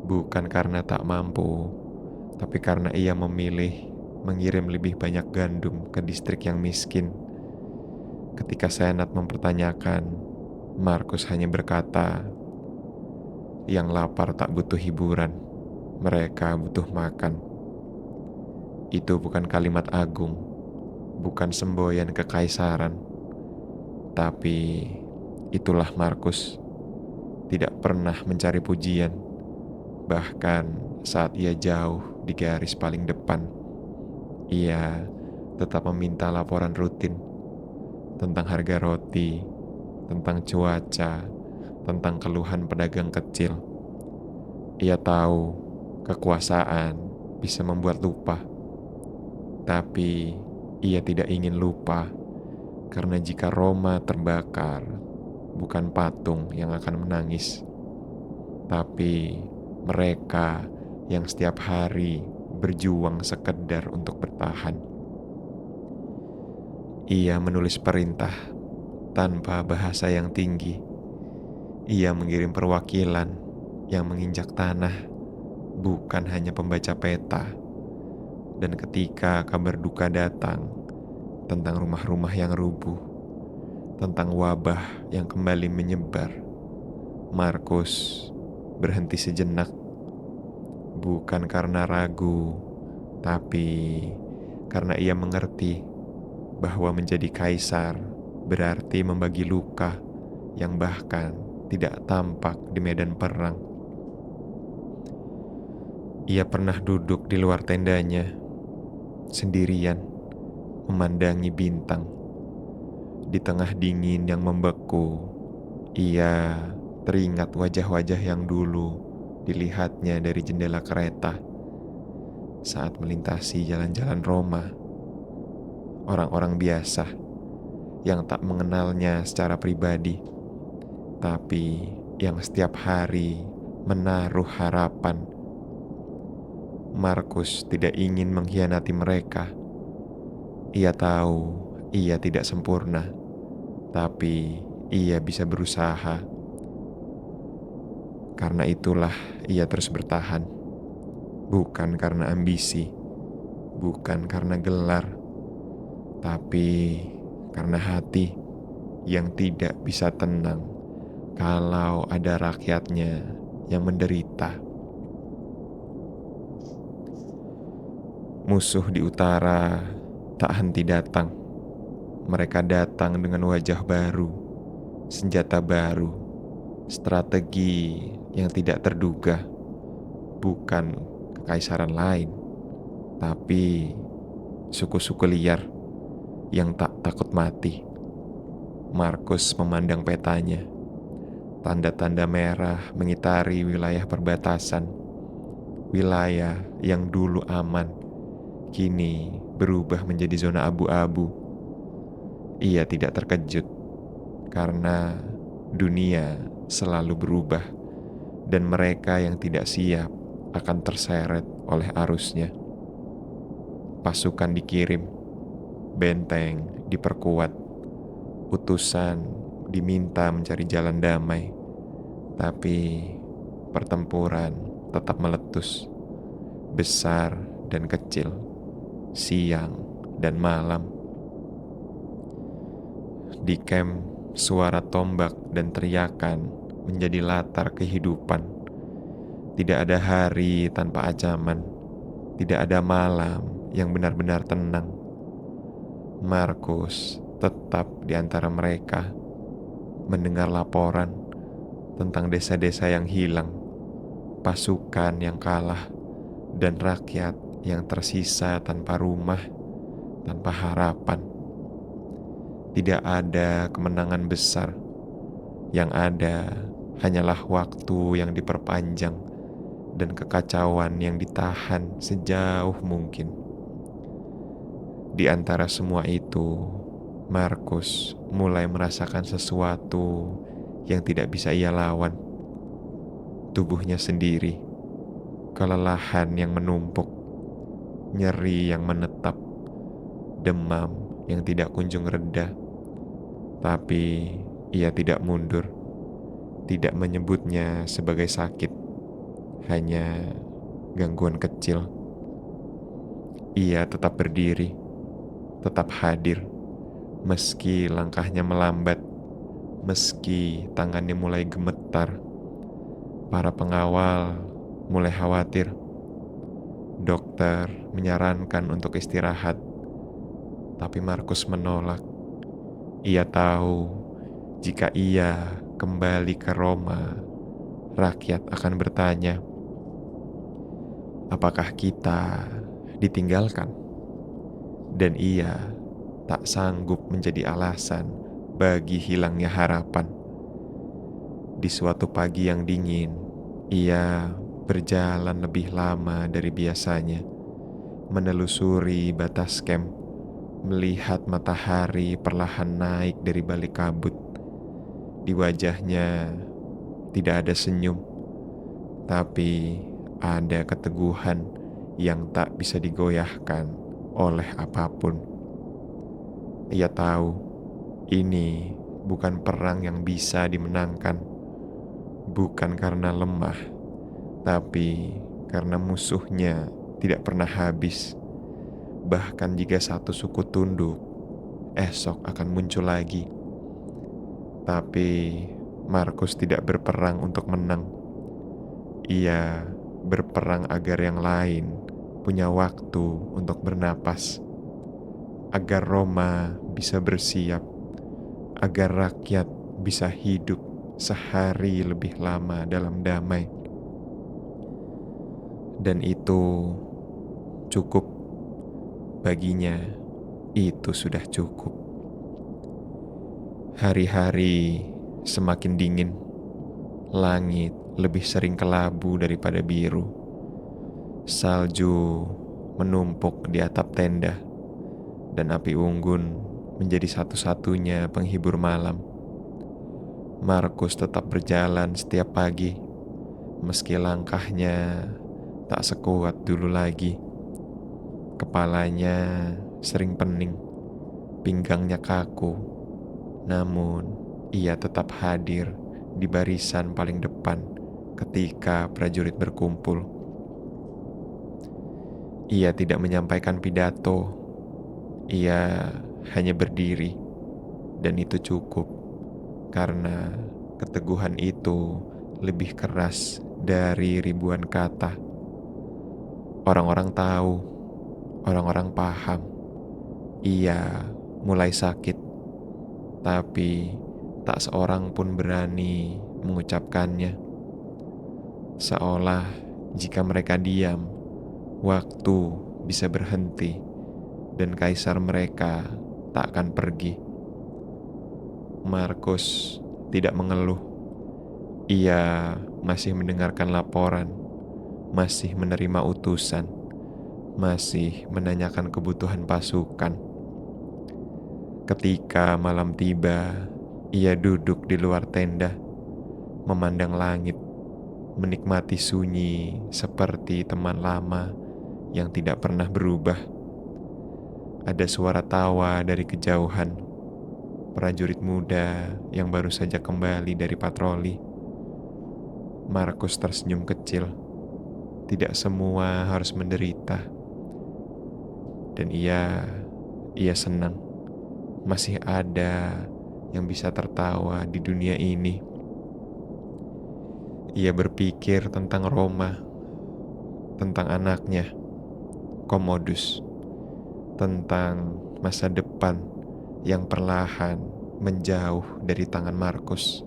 bukan karena tak mampu, tapi karena ia memilih mengirim lebih banyak gandum ke distrik yang miskin. Ketika Senat mempertanyakan, Markus hanya berkata, "Yang lapar tak butuh hiburan, mereka butuh makan." Itu bukan kalimat agung, bukan semboyan kekaisaran, tapi itulah Markus. Tidak pernah mencari pujian, bahkan saat ia jauh di garis paling depan. Ia tetap meminta laporan rutin tentang harga roti, tentang cuaca, tentang keluhan pedagang kecil. Ia tahu kekuasaan bisa membuat lupa, tapi ia tidak ingin lupa Karena jika Roma terbakar, bukan patung yang akan menangis, tapi mereka yang setiap hari berjuang sekedar untuk bertahan. Ia menulis perintah tanpa bahasa yang tinggi. Ia mengirim perwakilan yang menginjak tanah, bukan hanya pembaca peta. Dan ketika kabar duka datang tentang rumah-rumah yang rubuh, tentang wabah yang kembali menyebar, Markus berhenti sejenak, bukan karena ragu, tapi karena ia mengerti bahwa menjadi kaisar berarti membagi luka yang bahkan tidak tampak di medan perang. Ia pernah duduk di luar tendanya, sendirian, memandangi bintang. Di tengah dingin yang membeku, ia teringat wajah-wajah yang dulu dilihatnya dari jendela kereta saat melintasi jalan-jalan Roma. Orang-orang biasa yang tak mengenalnya secara pribadi, tapi yang setiap hari menaruh harapan. Markus tidak ingin mengkhianati mereka. Ia tahu ia tidak sempurna, tapi ia bisa berusaha. Karena itulah ia terus bertahan, bukan karena ambisi, bukan karena gelar, tapi karena hati yang tidak bisa tenang kalau ada rakyatnya yang menderita. Musuh di utara tak henti datang. Mereka datang dengan wajah baru, senjata baru, strategi yang tidak terduga. Bukan kekaisaran lain, tapi suku-suku liar yang tak takut mati. Markus memandang petanya. Tanda-tanda merah mengitari wilayah perbatasan. Wilayah yang dulu aman, kini berubah menjadi zona abu-abu. Ia tidak terkejut, karena dunia selalu berubah, dan mereka yang tidak siap akan terseret oleh arusnya. Pasukan dikirim, benteng diperkuat, utusan diminta mencari jalan damai, tapi pertempuran tetap meletus, besar dan kecil, siang dan malam. Di camp, suara tombak dan teriakan menjadi latar kehidupan. Tidak ada hari tanpa ancaman, tidak ada malam yang benar-benar tenang. Markus tetap di antara mereka, mendengar laporan tentang desa-desa yang hilang, pasukan yang kalah, dan rakyat yang tersisa tanpa rumah, tanpa harapan. Tidak ada kemenangan besar, yang ada hanyalah waktu yang diperpanjang dan kekacauan yang ditahan sejauh mungkin. Di antara semua itu, Markus mulai merasakan sesuatu yang tidak bisa ia lawan. Tubuhnya sendiri, kelelahan yang menumpuk, nyeri yang menetap, demam yang tidak kunjung reda. Tapi ia tidak mundur, tidak menyebutnya sebagai sakit, hanya gangguan kecil. Ia tetap berdiri, tetap hadir, meski langkahnya melambat, meski tangannya mulai gemetar. Para pengawal mulai khawatir. Dokter menyarankan untuk istirahat, tapi Markus menolak. Ia tahu jika ia kembali ke Roma, rakyat akan bertanya, apakah kita ditinggalkan? Dan ia tak sanggup menjadi alasan bagi hilangnya harapan. Di suatu pagi yang dingin, ia berjalan lebih lama dari biasanya, menelusuri batas camp, melihat matahari perlahan naik dari balik kabut. Di wajahnya tidak ada senyum, tapi ada keteguhan yang tak bisa digoyahkan oleh apapun. Ia tahu ini bukan perang yang bisa dimenangkan, bukan karena lemah, tapi karena musuhnya tidak pernah habis. Bahkan jika satu suku tunduk, esok akan muncul lagi. Tapi Markus tidak berperang untuk menang. Ia berperang agar yang lain punya waktu untuk bernapas, agar Roma bisa bersiap, agar rakyat bisa hidup sehari lebih lama dalam damai. Dan itu cukup baginya, itu sudah cukup. Hari-hari semakin dingin, langit lebih sering kelabu daripada biru. Salju menumpuk di atap tenda, dan api unggun menjadi satu-satunya penghibur malam. Markus tetap berjalan setiap pagi, meski langkahnya tak sekuat dulu lagi. Kepalanya sering pening, pinggangnya kaku, namun ia tetap hadir di barisan paling depan ketika prajurit berkumpul. Ia tidak menyampaikan pidato, ia hanya berdiri, dan itu cukup karena keteguhan itu lebih keras dari ribuan kata. Orang-orang tahu, orang-orang paham, ia mulai sakit, tapi tak seorang pun berani mengucapkannya. Seolah jika mereka diam, waktu bisa berhenti dan kaisar mereka tak akan pergi. Markus tidak mengeluh. Ia masih mendengarkan laporan, masih menerima utusan, masih menanyakan kebutuhan pasukan. Ketika malam tiba, ia duduk di luar tenda, memandang langit, menikmati sunyi seperti teman lama yang tidak pernah berubah. Ada suara tawa dari kejauhan, prajurit muda yang baru saja kembali dari patroli. Markus tersenyum kecil. Tidak semua harus menderita. Dan ia senang masih ada yang bisa tertawa di dunia ini. Ia berpikir tentang Roma, tentang anaknya, Commodus, tentang masa depan yang perlahan menjauh dari tangan Markus.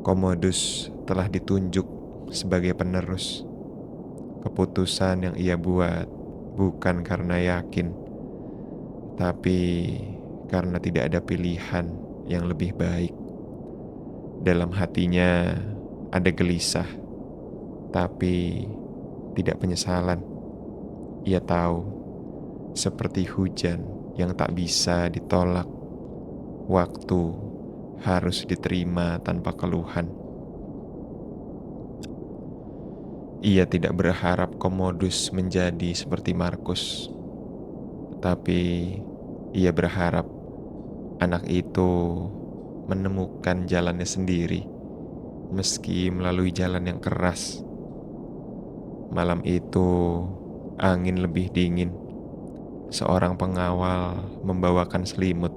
Commodus telah ditunjuk sebagai penerus. Keputusan yang ia buat bukan karena yakin, tapi karena tidak ada pilihan yang lebih baik. Dalam hatinya ada gelisah, tapi tidak penyesalan. Ia tahu, seperti hujan yang tak bisa ditolak, waktu harus diterima tanpa keluhan. Ia tidak berharap Commodus menjadi seperti Markus, tapi ia berharap anak itu menemukan jalannya sendiri, meski melalui jalan yang keras. Malam itu angin lebih dingin. Seorang pengawal membawakan selimut.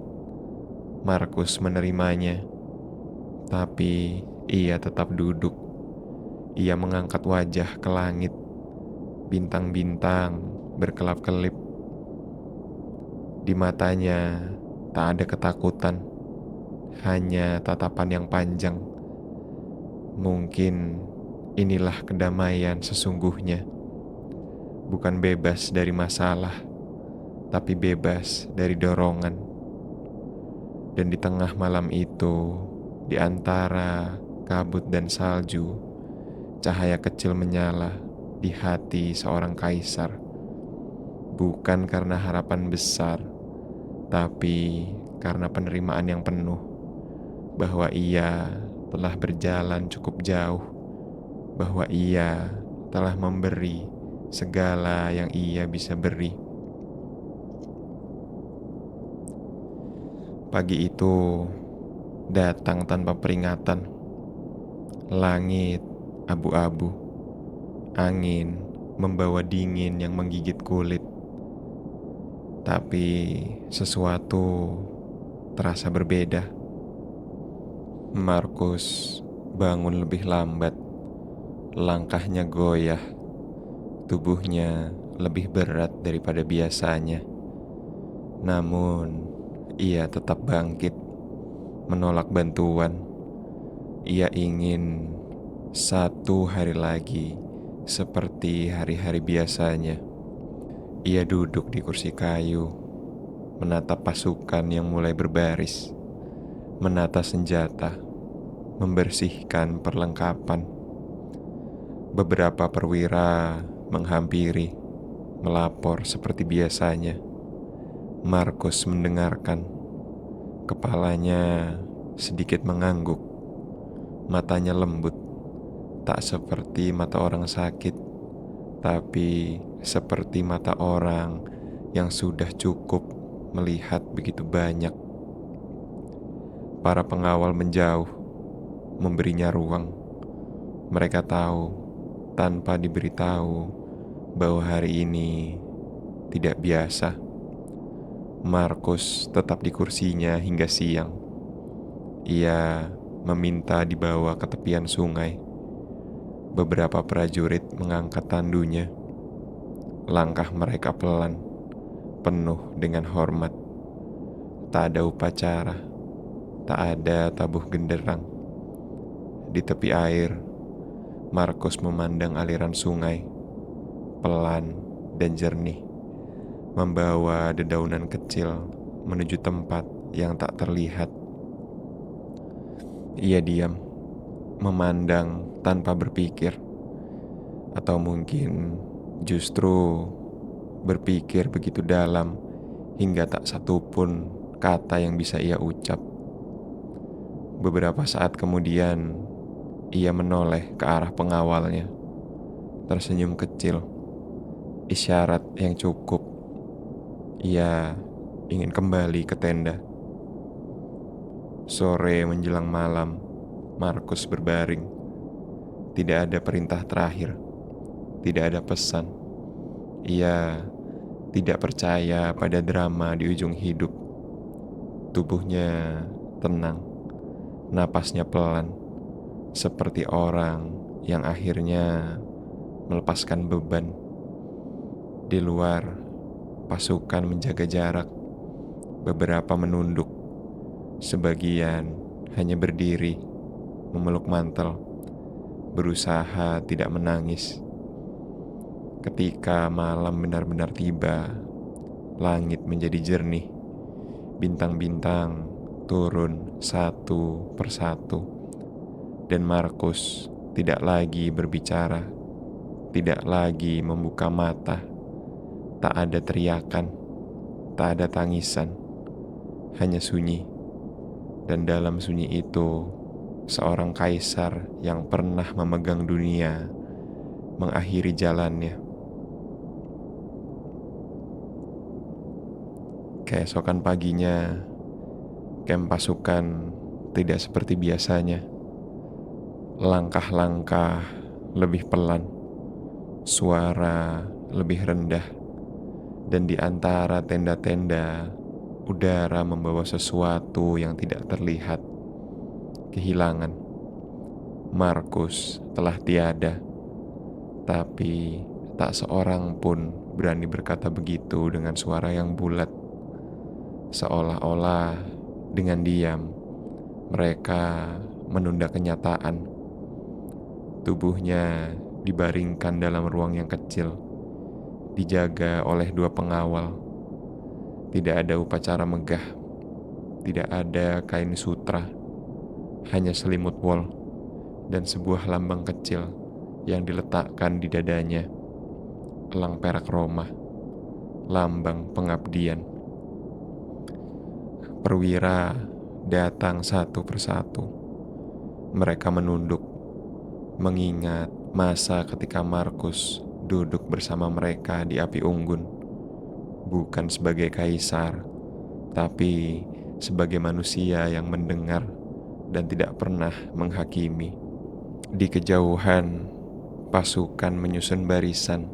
Markus menerimanya, tapi ia tetap duduk. Ia mengangkat wajah ke langit. Bintang-bintang berkelap-kelip. Di matanya tak ada ketakutan, hanya tatapan yang panjang. Mungkin inilah kedamaian sesungguhnya. Bukan bebas dari masalah, tapi bebas dari dorongan. Dan di tengah malam itu, di antara kabut dan salju, cahaya kecil menyala di hati seorang kaisar. Bukan karena harapan besar, tapi karena penerimaan yang penuh bahwa ia telah berjalan cukup jauh, bahwa ia telah memberi segala yang ia bisa beri. Pagi itu datang tanpa peringatan. Langit abu-abu, angin membawa dingin yang menggigit kulit. Tapi sesuatu terasa berbeda. Markus bangun lebih lambat. Langkahnya goyah, tubuhnya lebih berat daripada biasanya. Namun, ia tetap bangkit, menolak bantuan. Ia ingin satu hari lagi seperti hari-hari biasanya. Ia duduk di kursi kayu, menatap pasukan yang mulai berbaris, menata senjata, membersihkan perlengkapan. Beberapa perwira menghampiri, melapor seperti biasanya. Markus mendengarkan. Kepalanya sedikit mengangguk. Matanya lembut, tak seperti mata orang sakit, tapi seperti mata orang yang sudah cukup melihat begitu banyak. Para pengawal menjauh, memberinya ruang. Mereka tahu, tanpa diberitahu, bahwa hari ini tidak biasa. Markus tetap di kursinya hingga siang. Ia meminta dibawa ke tepian sungai. Beberapa prajurit mengangkat tandunya. Langkah mereka pelan, penuh dengan hormat. Tak ada upacara, tak ada tabuh genderang. Di tepi air, Markus memandang aliran sungai, pelan dan jernih, membawa dedaunan kecil menuju tempat yang tak terlihat. Ia diam, memandang tanpa berpikir, atau mungkin justru berpikir begitu dalam hingga tak satupun kata yang bisa ia ucap. Beberapa saat kemudian, ia menoleh ke arah pengawalnya, tersenyum kecil, isyarat yang cukup. Ia ingin kembali ke tenda. Sore menjelang malam, Markus berbaring. Tidak ada perintah terakhir, tidak ada pesan. Ia tidak percaya pada drama di ujung hidup. Tubuhnya tenang, napasnya pelan, seperti orang yang akhirnya melepaskan beban. Di luar, pasukan menjaga jarak. Beberapa menunduk, sebagian hanya berdiri, memeluk mantel, berusaha tidak menangis. Ketika malam benar-benar tiba, langit menjadi jernih. Bintang-bintang turun satu persatu. Dan Markus tidak lagi berbicara, tidak lagi membuka mata. Tak ada teriakan, tak ada tangisan, hanya sunyi. Dan dalam sunyi itu, seorang kaisar yang pernah memegang dunia mengakhiri jalannya. Keesokan paginya, kamp pasukan tidak seperti biasanya. Langkah-langkah lebih pelan, suara lebih rendah, dan di antara tenda-tenda, udara membawa sesuatu yang tidak terlihat. Kehilangan. Markus telah tiada, tapi tak seorang pun berani berkata begitu dengan suara yang bulat. Seolah-olah dengan diam, mereka menunda kenyataan. Tubuhnya dibaringkan dalam ruang yang kecil, dijaga oleh 2 pengawal. Tidak ada upacara megah, tidak ada kain sutra, hanya selimut wol dan sebuah lambang kecil yang diletakkan di dadanya. Elang perak Roma, lambang pengabdian. Perwira datang satu persatu. Mereka menunduk, mengingat masa ketika Markus duduk bersama mereka di api unggun, bukan sebagai kaisar, tapi sebagai manusia yang mendengar dan tidak pernah menghakimi. Di kejauhan, pasukan menyusun barisan.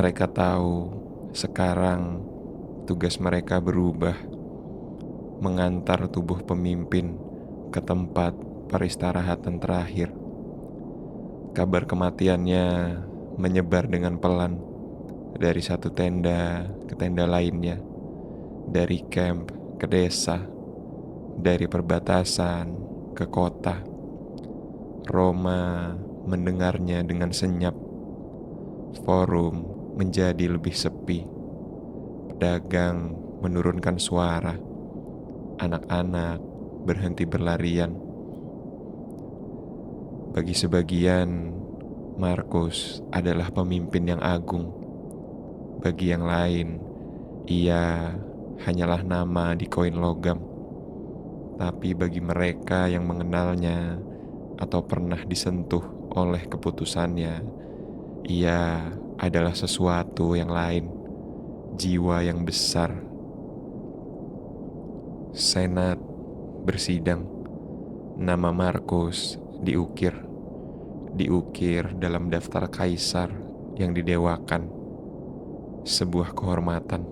Mereka tahu sekarang tugas mereka berubah, mengantar tubuh pemimpin ke tempat peristirahatan terakhir. Kabar kematiannya menyebar dengan pelan dari satu tenda ke tenda lainnya, dari camp ke desa, dari perbatasan ke kota. Roma mendengarnya dengan senyap. Forum menjadi lebih sepi. Pedagang menurunkan suara. Anak-anak berhenti berlarian. Bagi sebagian, Markus adalah pemimpin yang agung. Bagi yang lain, ia hanyalah nama di koin logam. Tapi bagi mereka yang mengenalnya atau pernah disentuh oleh keputusannya, ia adalah sesuatu yang lain, jiwa yang besar. Senat bersidang. Nama Markus diukir dalam daftar kaisar yang didewakan. Sebuah kehormatan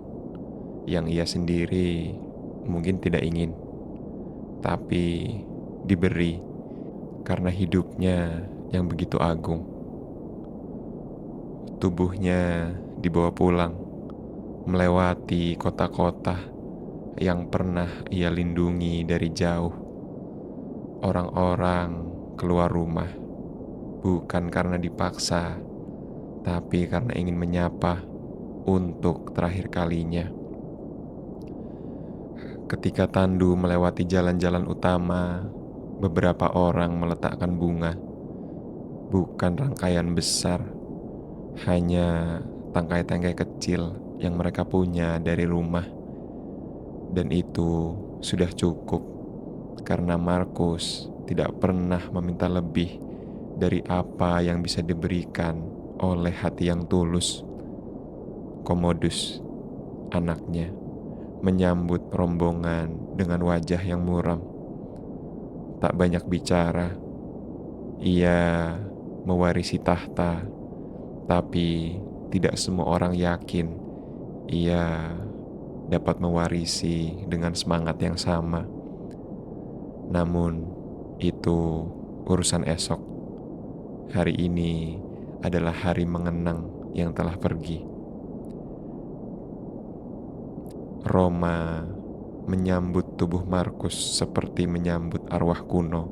yang ia sendiri mungkin tidak ingin, tapi diberi karena hidupnya yang begitu agung. Tubuhnya dibawa pulang, melewati kota-kota yang pernah ia lindungi dari jauh. Orang-orang keluar rumah, bukan karena dipaksa, tapi karena ingin menyapa untuk terakhir kalinya. Ketika tandu melewati jalan-jalan utama, beberapa orang meletakkan bunga, bukan rangkaian besar, hanya tangkai-tangkai kecil yang mereka punya dari rumah. Dan itu sudah cukup, karena Markus tidak pernah meminta lebih dari apa yang bisa diberikan oleh hati yang tulus. Commodus, anaknya, menyambut rombongan dengan wajah yang muram. Tak banyak bicara. Ia mewarisi tahta, tapi tidak semua orang yakin ia dapat mewarisi dengan semangat yang sama. Namun, itu urusan esok. Hari ini adalah hari mengenang yang telah pergi. Roma menyambut tubuh Markus seperti menyambut arwah kuno.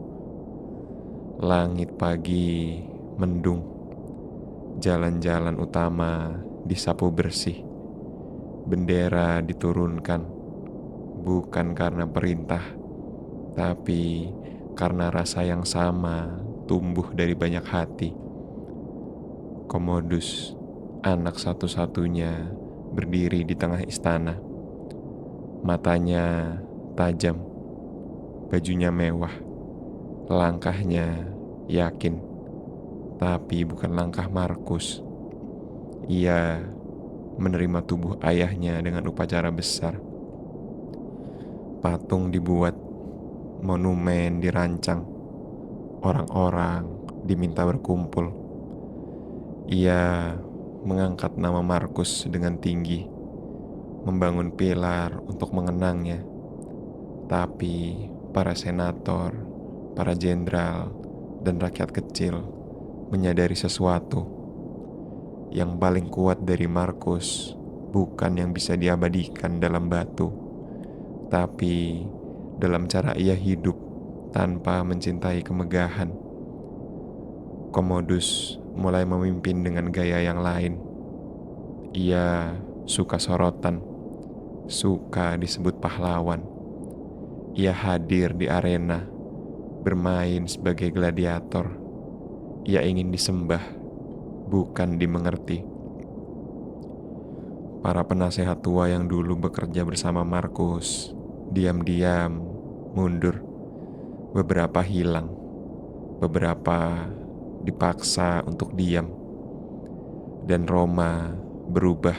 Langit pagi mendung. Jalan-jalan utama disapu bersih. Bendera diturunkan, bukan karena perintah, tapi karena rasa yang sama tumbuh dari banyak hati. Commodus, anak satu-satunya, berdiri di tengah istana. Matanya tajam, bajunya mewah, langkahnya yakin, tapi bukan langkah Markus. Ia menerima tubuh ayahnya dengan upacara besar. Patung dibuat, monumen dirancang, orang-orang diminta berkumpul. Ia mengangkat nama Markus dengan tinggi, membangun pilar untuk mengenangnya. Tapi para senator, para jenderal, dan rakyat kecil menyadari sesuatu. Yang paling kuat dari Markus bukan yang bisa diabadikan dalam batu, tapi dalam cara ia hidup tanpa mencintai kemegahan. Commodus mulai memimpin dengan gaya yang lain. Ia suka sorotan, suka disebut pahlawan. Ia hadir di arena, bermain sebagai gladiator. Ia ingin disembah, bukan dimengerti. Para penasehat tua yang dulu bekerja bersama Markus Diam-diam mundur, beberapa hilang, beberapa dipaksa untuk diam. Dan Roma berubah,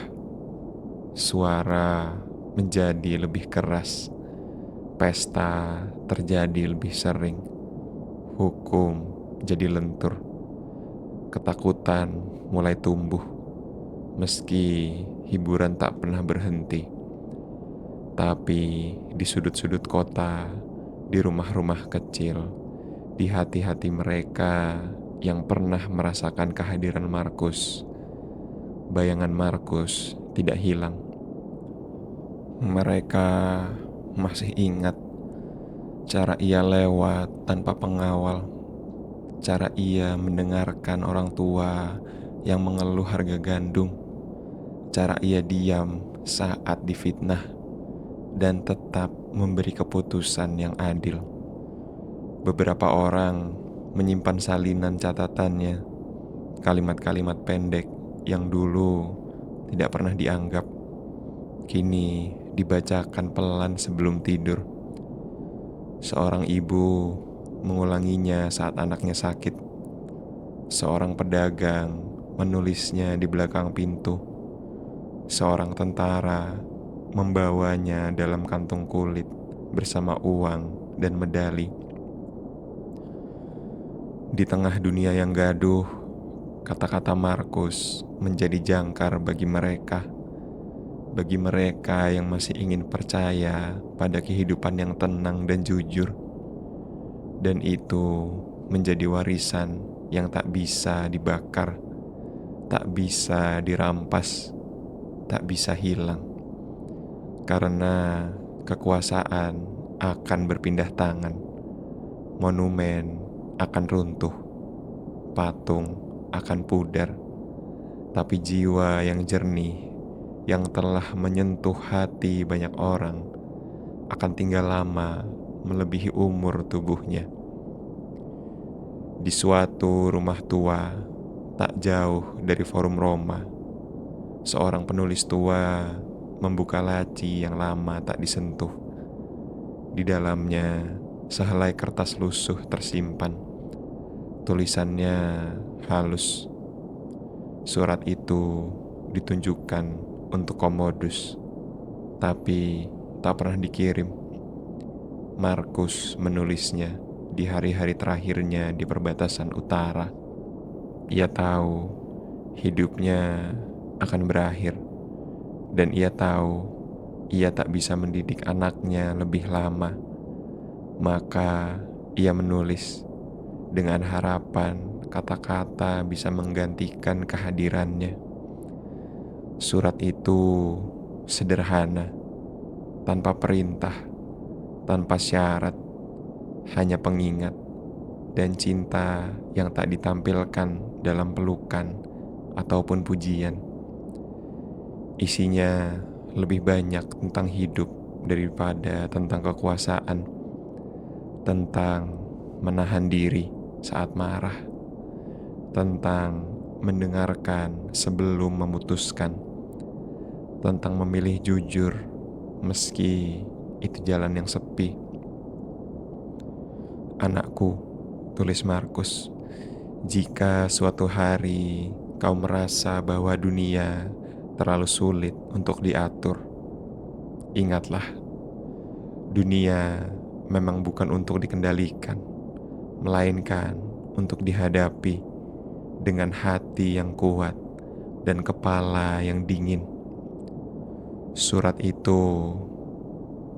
suara menjadi lebih keras, pesta terjadi lebih sering, hukum jadi lentur, ketakutan mulai tumbuh, meski hiburan tak pernah berhenti. Tapi di sudut-sudut kota, di rumah-rumah kecil, di hati-hati mereka yang pernah merasakan kehadiran Markus, bayangan Markus tidak hilang. Mereka masih ingat cara ia lewat tanpa pengawal, cara ia mendengarkan orang tua yang mengeluh harga gandum, cara ia diam saat difitnah dan tetap memberi keputusan yang adil. Beberapa orang menyimpan salinan catatannya, kalimat-kalimat pendek yang dulu tidak pernah dianggap, kini dibacakan pelan sebelum tidur. Seorang ibu mengulanginya saat anaknya sakit. Seorang pedagang menulisnya di belakang pintu. Seorang tentara membawanya dalam kantung kulit bersama uang dan medali. Di tengah dunia yang gaduh, kata-kata Markus menjadi jangkar bagi mereka yang masih ingin percaya pada kehidupan yang tenang dan jujur. Dan itu menjadi warisan yang tak bisa dibakar, tak bisa dirampas, tak bisa hilang. Karena kekuasaan akan berpindah tangan, monumen akan runtuh, patung akan pudar, tapi jiwa yang jernih yang telah menyentuh hati banyak orang akan tinggal lama melebihi umur tubuhnya. Di suatu rumah tua tak jauh dari Forum Roma, seorang penulis tua membuka laci yang lama tak disentuh. Di dalamnya sehelai kertas lusuh tersimpan. Tulisannya halus. Surat itu ditunjukkan untuk Commodus, tapi tak pernah dikirim. Markus menulisnya di hari-hari terakhirnya di perbatasan utara. Ia tahu hidupnya akan berakhir, dan ia tahu ia tak bisa mendidik anaknya lebih lama. Maka ia menulis dengan harapan kata-kata bisa menggantikan kehadirannya. Surat itu sederhana, tanpa perintah, tanpa syarat, hanya pengingat dan cinta yang tak ditampilkan dalam pelukan ataupun pujian. Isinya lebih banyak tentang hidup daripada tentang kekuasaan, tentang menahan diri saat marah, tentang mendengarkan sebelum memutuskan, tentang memilih jujur meski itu jalan yang sepi. Anakku, tulis Markus, jika suatu hari kau merasa bahwa dunia terlalu sulit untuk diatur, ingatlah, dunia memang bukan untuk dikendalikan, melainkan untuk dihadapi dengan hati yang kuat dan kepala yang dingin. Surat itu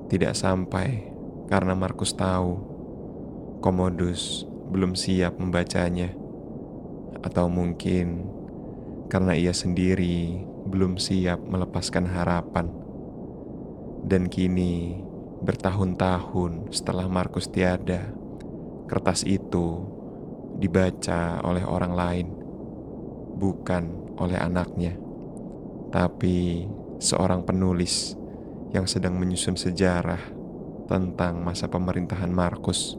tidak sampai karena Markus tahu Commodus belum siap membacanya, atau mungkin karena ia sendiri belum siap melepaskan harapan. Dan kini, bertahun-tahun setelah Markus tiada, kertas itu dibaca oleh orang lain, bukan oleh anaknya, tapi seorang penulis yang sedang menyusun sejarah tentang masa pemerintahan Markus.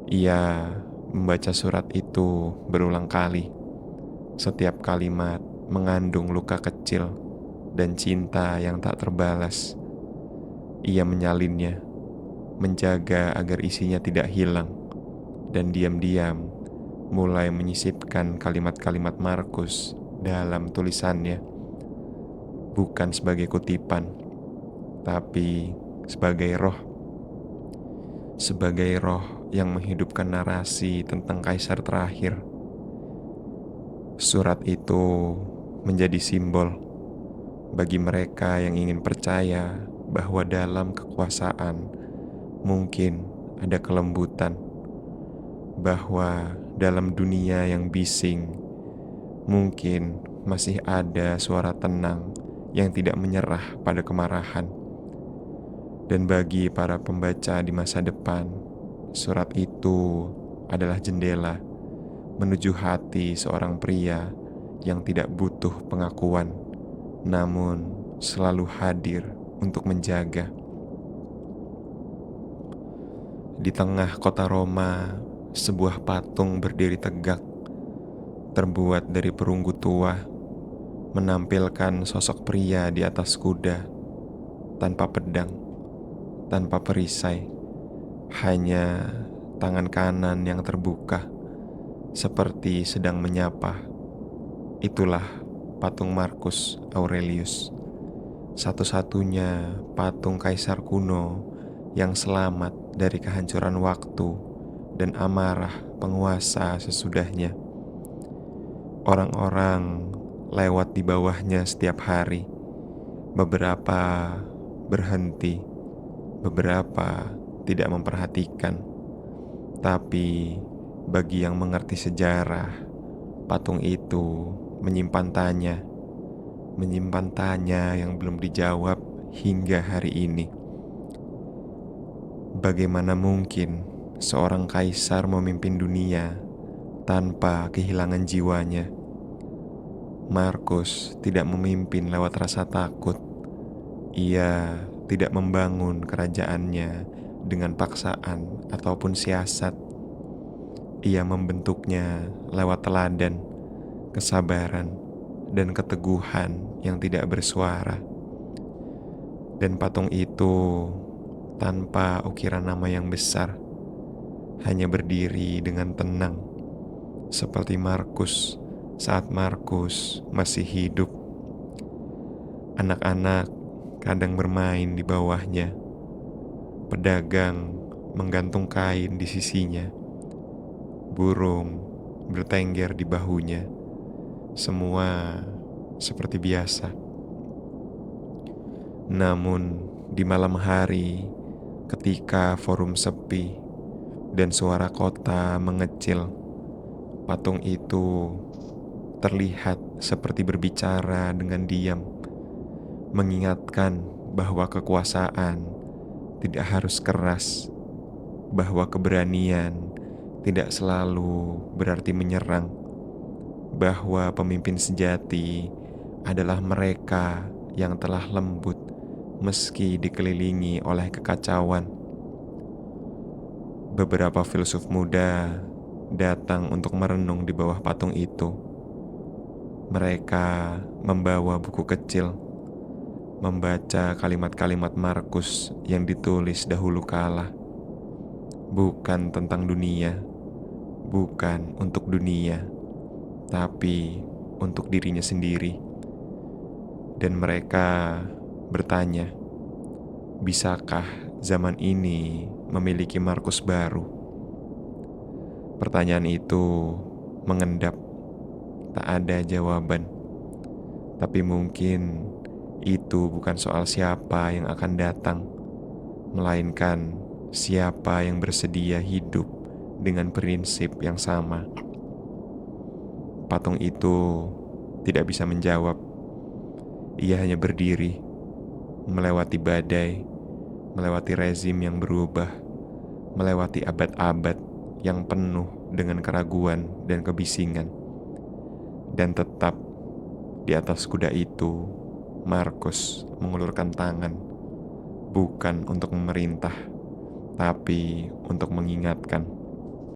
Ia membaca surat itu berulang kali. Setiap kalimat mengandung luka kecil dan cinta yang tak terbalas. Ia menyalinnya, menjaga agar isinya tidak hilang, dan diam-diam mulai menyisipkan kalimat-kalimat Markus dalam tulisannya, bukan sebagai kutipan, tapi sebagai roh yang menghidupkan narasi tentang kaisar terakhir. Surat itu menjadi simbol bagi mereka yang ingin percaya bahwa dalam kekuasaan mungkin ada kelembutan, bahwa dalam dunia yang bising mungkin masih ada suara tenang yang tidak menyerah pada kemarahan. Dan bagi para pembaca di masa depan, surat itu adalah jendela menuju hati seorang pria yang tidak butuh pengakuan, namun selalu hadir untuk menjaga. Di tengah kota Roma, sebuah patung berdiri tegak, terbuat dari perunggu tua, menampilkan sosok pria di atas kuda, tanpa pedang, tanpa perisai, hanya tangan kanan yang terbuka, seperti sedang menyapa. Itulah patung Marcus Aurelius, satu-satunya patung kaisar kuno yang selamat dari kehancuran waktu dan amarah penguasa sesudahnya. Orang-orang lewat di bawahnya setiap hari. Beberapa berhenti, beberapa tidak memperhatikan. Tapi bagi yang mengerti sejarah, patung itu menyimpan tanya yang belum dijawab hingga hari ini. Bagaimana mungkin seorang kaisar memimpin dunia tanpa kehilangan jiwanya? Markus tidak memimpin lewat rasa takut. Ia tidak membangun kerajaannya dengan paksaan ataupun siasat. Ia membentuknya lewat teladan, kesabaran, dan keteguhan yang tidak bersuara. Dan patung itu tanpa ukiran nama yang besar, hanya berdiri dengan tenang, seperti Markus saat Markus masih hidup. Anak-anak kadang bermain di bawahnya, pedagang menggantung kain di sisinya, burung bertengger di bahunya. Semua seperti biasa. Namun di malam hari, ketika forum sepi dan suara kota mengecil, patung itu terlihat seperti berbicara dengan diam, mengingatkan bahwa kekuasaan tidak harus keras, bahwa keberanian tidak selalu berarti menyerang, bahwa pemimpin sejati adalah mereka yang telah lembut meski dikelilingi oleh kekacauan. Beberapa filsuf muda datang untuk merenung di bawah patung itu. Mereka membawa buku kecil, membaca kalimat-kalimat Markus yang ditulis dahulu kala. Bukan tentang dunia, bukan untuk dunia, tapi untuk dirinya sendiri. Dan mereka bertanya, bisakah zaman ini memiliki Markus baru? Pertanyaan itu mengendap, tak ada jawaban. Tapi mungkin itu bukan soal siapa yang akan datang, melainkan siapa yang bersedia hidup dengan prinsip yang sama. Patung itu tidak bisa menjawab. Ia hanya berdiri, melewati badai, melewati rezim yang berubah, melewati abad-abad yang penuh dengan keraguan dan kebisingan. Dan tetap di atas kuda itu, Markus mengulurkan tangan, bukan untuk memerintah, tapi untuk mengingatkan.